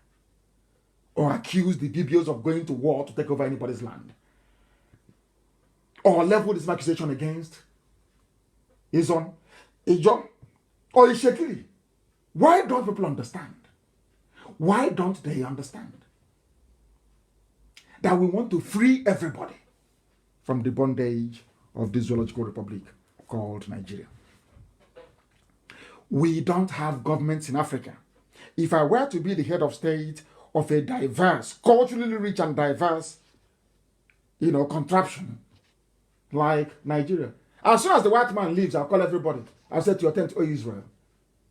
Or accuse the Bibios of going to war to take over anybody's land. Or level this accusation against Izon, Ijon, or Ishekiri. Why don't people understand? Why don't they understand that we want to free everybody from the bondage of this zoological republic called Nigeria? We don't have governments in Africa. If I were to be the head of state of a diverse, culturally rich and diverse, contraption like Nigeria, as soon as the white man leaves, I'll call everybody. I'll say to your tent, oh Israel,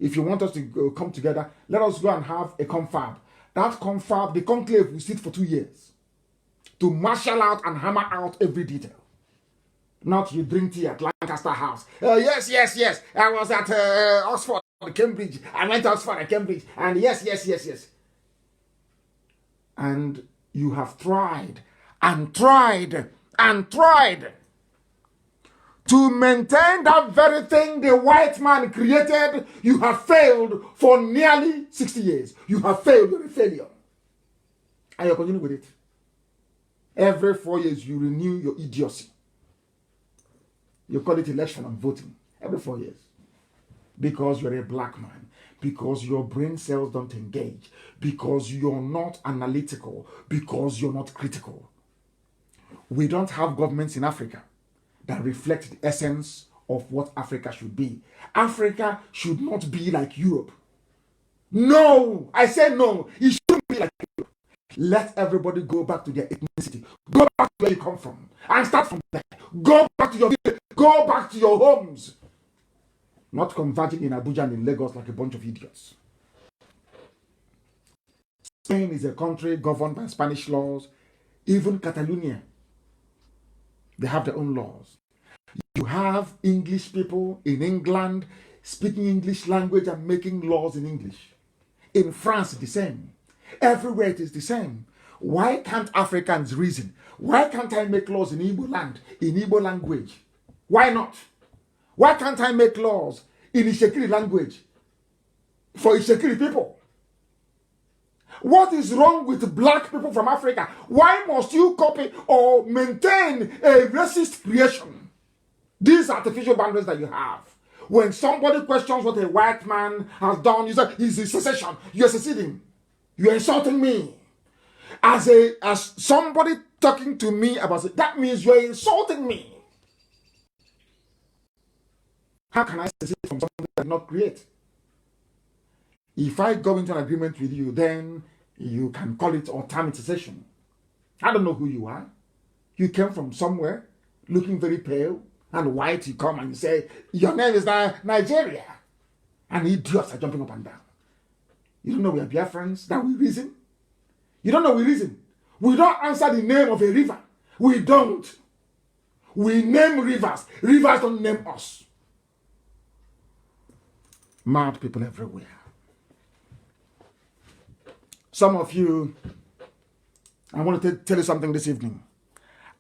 if you want us to come together, let us go and have a confab. That confab, the conclave will sit for 2 years to marshal out and hammer out every detail. Not you drink tea at Lancaster House. Yes. I was at Oxford, Cambridge. I went to Oxford and Cambridge. And yes. And you have tried to maintain that very thing the white man created. You have failed for nearly 60 years. You have failed. You're a failure. And you're continuing with it. Every 4 years, you renew your idiocy. You call it election and voting every 4 years. Because you're a black man. Because your brain cells don't engage. Because you're not analytical. Because you're not critical. We don't have governments in Africa that reflect the essence of what Africa should be. Africa should not be like Europe. No! I say no. It shouldn't be like Europe. Let everybody go back to their ethnicity. Go back to where you come from. And start from there. Go back to your village. Go back to your homes. Not converging in Abuja and in Lagos like a bunch of idiots. Spain is a country governed by Spanish laws. Even Catalonia, they have their own laws. You have English people in England speaking English language and making laws in English. In France, the same. Everywhere it is the same. Why can't Africans reason? Why can't I make laws in Igbo land, in Igbo language? Why not? Why can't I make laws in Ishekiri language for Ishekiri people? What is wrong with black people from Africa? Why must you copy or maintain a racist creation? These artificial boundaries that you have. When somebody questions what a white man has done, you say he's a secession. You're seceding. You're insulting me. As somebody talking to me about it, that means you're insulting me. How can I secede from something that I did not create? If I go into an agreement with you, then you can call it ultimate secession. I don't know who you are. You came from somewhere looking very pale and white. You come and you say, your name is Nigeria. And idiots are jumping up and down. You don't know we are Biafrans, that we reason? You don't know we reason? We don't answer the name of a river. We don't. We name rivers. Rivers don't name us. Mad people everywhere. Some of you, I want to tell you something this evening.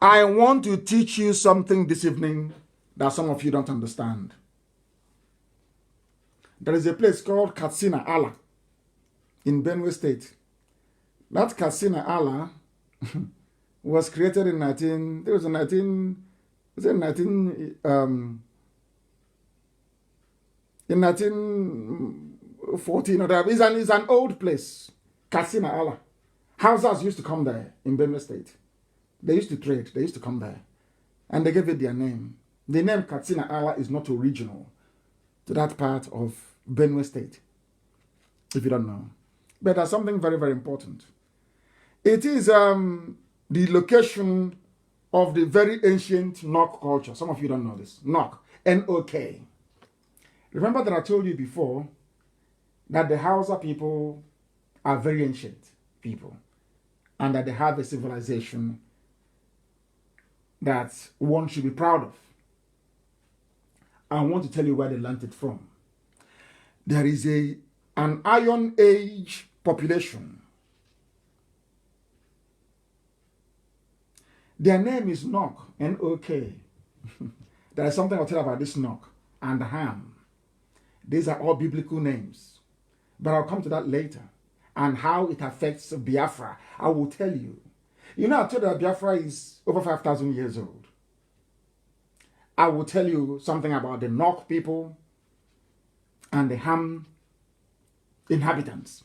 I want to teach you something this evening that some of you don't understand. There is a place called Katsina Ala in Benue State. That Katsina Ala was created in 1914 or that. It's an old place. Katsina Ala. Hausas used to come there in Benue State. They used to trade. They used to come there. And they gave it their name. The name Katsina Ala is not original to that part of Benue State, if you don't know. But there's something very, very important. It is the location of the very ancient Nok culture. Some of you don't know this. Nok. N-O-K. Remember that I told you before that the Hausa people are very ancient people and that they have a civilization that one should be proud of. I want to tell you where they learned it from. There is an Iron Age population. Their name is Nok, N-O-K. There is something I'll tell you about this Nok and Ham. These are all biblical names. But I'll come to that later. And how it affects Biafra, I will tell you. You know, I told you that Biafra is over 5,000 years old. I will tell you something about the Nok people and the Ham inhabitants.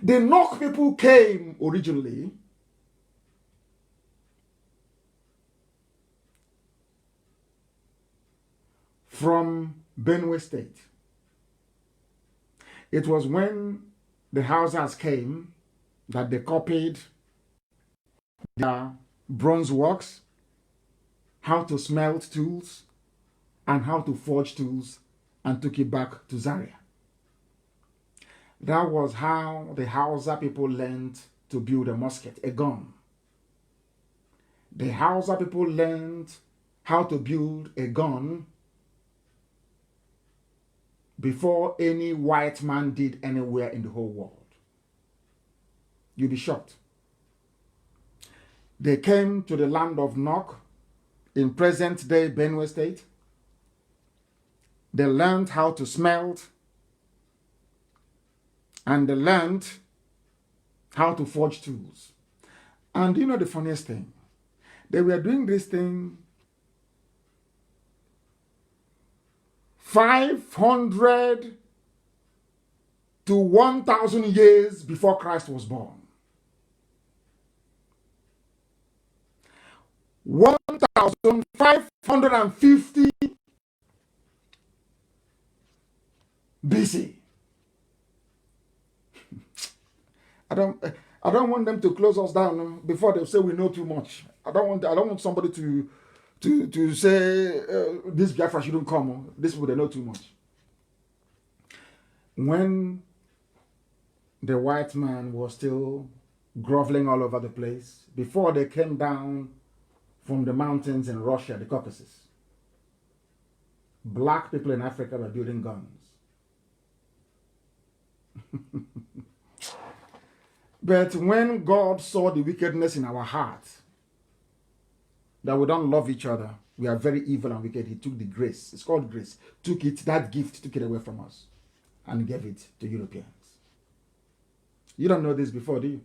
The Nok people came originally from Benue State. It was when the Hausas came that they copied their bronze works, how to smelt tools, and how to forge tools, and took it back to Zaria. That was how the Hausa people learned to build a musket, a gun. The Hausa people learned how to build a gun before any white man did anywhere in the whole world. You'll be shocked. They came to the land of Nok in present-day Benue State. They learned how to smelt, and they learned how to forge tools. And you know the funniest thing? They were doing this thing 500 to 1,000 years before Christ was born. 1,550 BC. I don't want them to close us down before they say we know too much. I don't want somebody to say this Biafra shouldn't come. This people, they know too much. When the white man was still groveling all over the place, before they came down from the mountains in Russia, the Caucasus. Black people in Africa were building guns. But when God saw the wickedness in our hearts, that we don't love each other, we are very evil and wicked, he took the grace, it's called grace, took it, that gift, took it away from us and gave it to Europeans. You don't know this before, do you?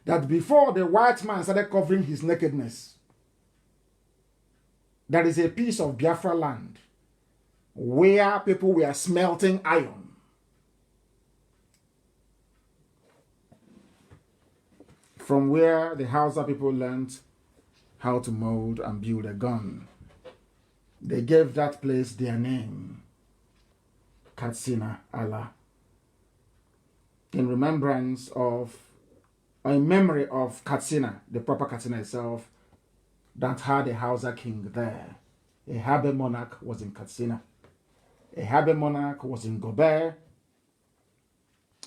That before the white man started covering his nakedness, there is a piece of Biafra land where people were smelting iron. From where the Hausa people learned how to mold and build a gun. They gave that place their name, Katsina Allah, in remembrance of, or in memory of Katsina, the proper Katsina itself, that had a Hausa king there. A Habe monarch was in Katsina. A Habe monarch was in Gobert.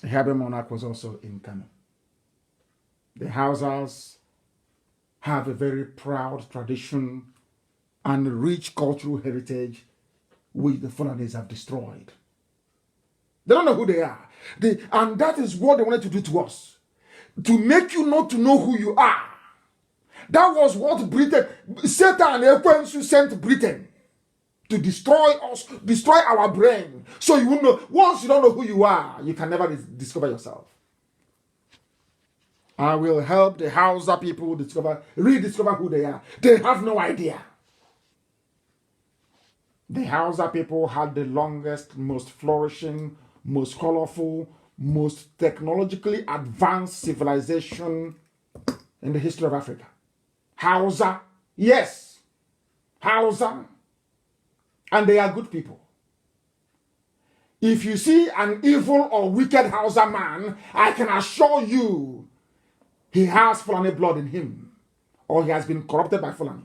A Habe monarch was also in Kano. The Hausas have a very proud tradition and rich cultural heritage which the Fulanis have destroyed. They don't know who they are. And that is what they wanted to do to us. To make you not to know who you are. That was what Britain, Satan and Ekwensu sent Britain to destroy us, destroy our brain. So you will know, once you don't know who you are, you can never discover yourself. I will help the Hausa people rediscover who they are. They have no idea. The Hausa people had the longest, most flourishing, most colorful, most technologically advanced civilization in the history of Africa. Hausa, yes, Hausa, and they are good people. If you see an evil or wicked Hausa man, I can assure you he has Fulani blood in him, or he has been corrupted by Fulani.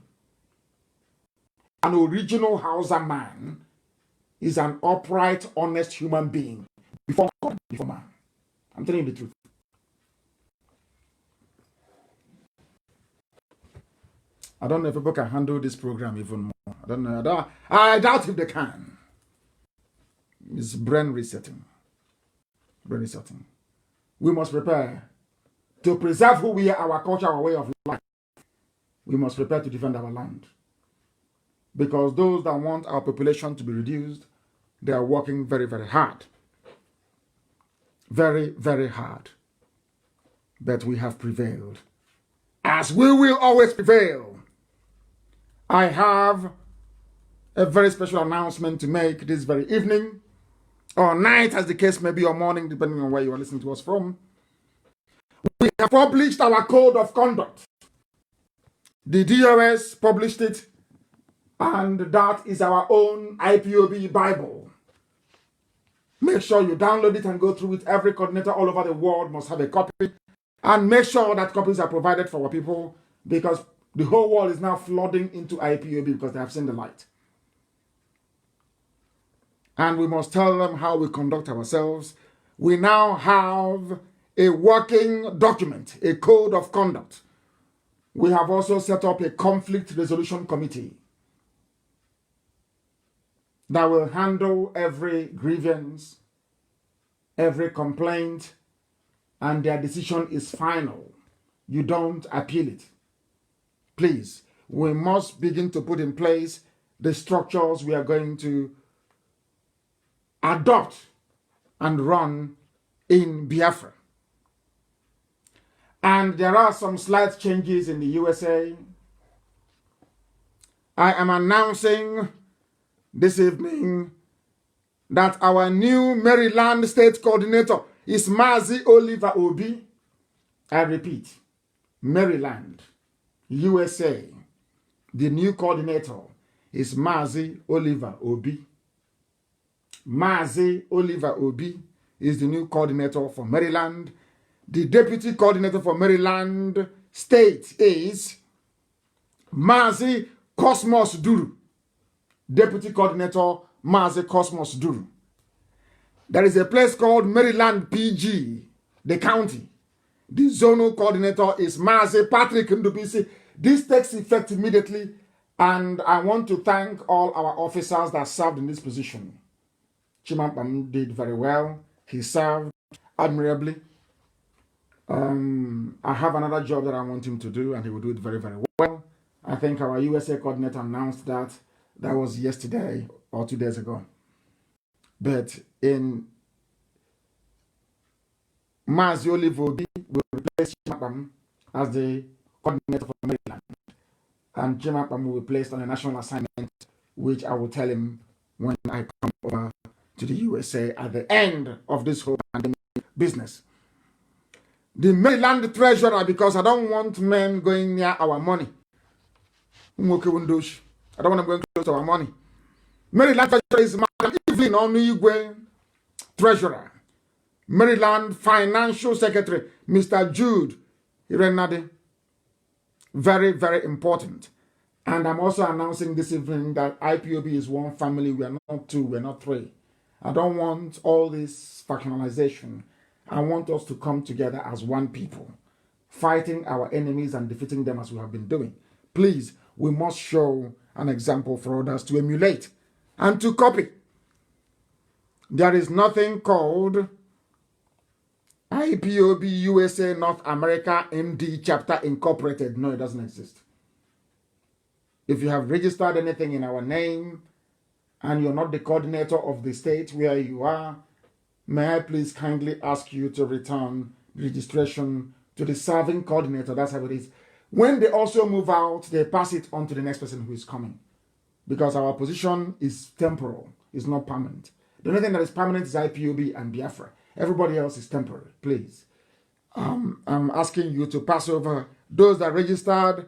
An original Hausa man is an upright, honest human being before God, before man. I'm telling you the truth. I don't know if people can handle this program even more. I don't know. I doubt if they can. It's brain resetting. Brain resetting. We must prepare to preserve who we are, our culture, our way of life. We must prepare to defend our land. Because those that want our population to be reduced, they are working very, very hard. Very, very hard. But we have prevailed. As we will always prevail. I have a very special announcement to make this very evening, or night as the case may be, or morning, depending on where you are listening to us from. We have published our code of conduct. The DOS published it, and that is our own IPOB Bible. Make sure you download it and go through it. Every coordinator all over the world must have a copy. And make sure that copies are provided for our people, because the whole world is now flooding into IPOB because they have seen the light. And we must tell them how we conduct ourselves. We now have a working document, a code of conduct. We have also set up a conflict resolution committee that will handle every grievance, every complaint, and their decision is final. You don't appeal it. Please, we must begin to put in place the structures we are going to adopt and run in Biafra. And there are some slight changes in the USA. I am announcing this evening that our new Maryland State Coordinator is Mazi Oliver Obi. I repeat, Maryland, USA. The new coordinator is Mazi Oliver Obi. Mazi Oliver Obi is the new coordinator for Maryland. The deputy coordinator for Maryland State is Mazi Cosmos Duru. Deputy coordinator Mazi Cosmos Duru. There is a place called Maryland PG, the county. The zonal coordinator is Mazi Patrick Ndubisi. This takes effect immediately, and I want to thank all our officers that served in this position. Chimampam did very well. He served admirably. I have another job that I want him to do, and he will do it very, very well. I think our USA coordinator announced that. That was yesterday or 2 days ago. But in Mazi Nnamdi will replace Chimampam as the coordinator for Maryland. And Chimampam will be placed on a national assignment, which I will tell him when I come over to the USA at the end of this whole pandemic business. The Maryland treasurer, because I don't want men going near our money. I don't want them going close to our money. Maryland treasurer is Madam Evelyn Onuyigwe, treasurer. Maryland financial secretary, Mr. Jude Irenade. Very, very important. And I'm also announcing this evening that IPOB is one family. We are not two, we are not three. I don't want all this factionalization. I want us to come together as one people, fighting our enemies and defeating them as we have been doing. Please, we must show an example for others to emulate and to copy. There is nothing called IPOB USA North America MD Chapter Incorporated. No, it doesn't exist. If you have registered anything in our name and you're not the coordinator of the state where you are, may I please kindly ask you to return registration to the serving coordinator. That's how it is. When they also move out, they pass it on to the next person who is coming. Because our position is temporal, it's not permanent. The only thing that is permanent is IPOB and Biafra. Everybody else is temporary, please. I'm asking you to pass over those that registered,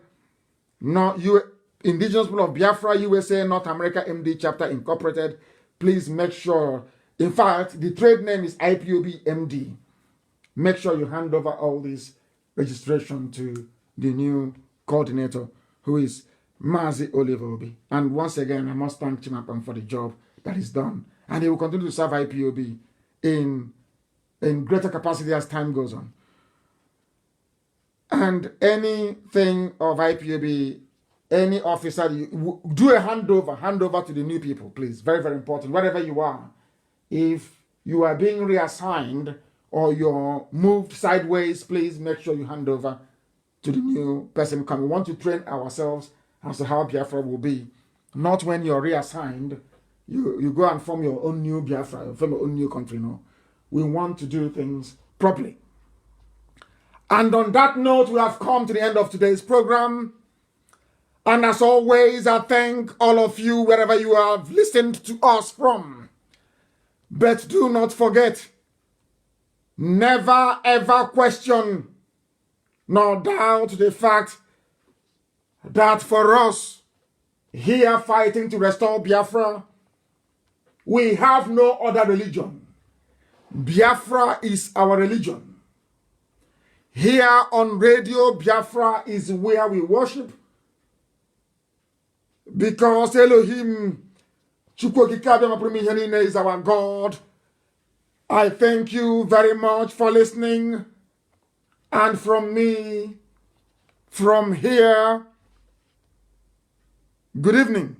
not you, Indigenous People of Biafra, USA, North America, MD Chapter Incorporated. Please make sure, in fact, the trade name is IPOB MD. Make sure you hand over all this registration to the new coordinator, who is Mazi Nnamdi. And once again, I must thank Chimampam for the job that is done. And he will continue to serve IPOB in greater capacity as time goes on. And anything of IPOB, any officer, do a handover to the new people, please. Very, very important. Wherever you are, if you are being reassigned or you're moved sideways, please make sure you hand over to the new person coming. We want to train ourselves as to how Biafra will be. Not when you're reassigned, you go and form your own new Biafra, form your own new country. No. We want to do things properly. And on that note, we have come to the end of today's program. And as always, I thank all of you wherever you have listened to us from. But do not forget, never ever question nor doubt the fact that for us here fighting to restore Biafra, we have no other religion. Biafra is our religion. Here on Radio Biafra is where we worship, because Elohim is our God. I thank you very much for listening. And from me, from here, good evening.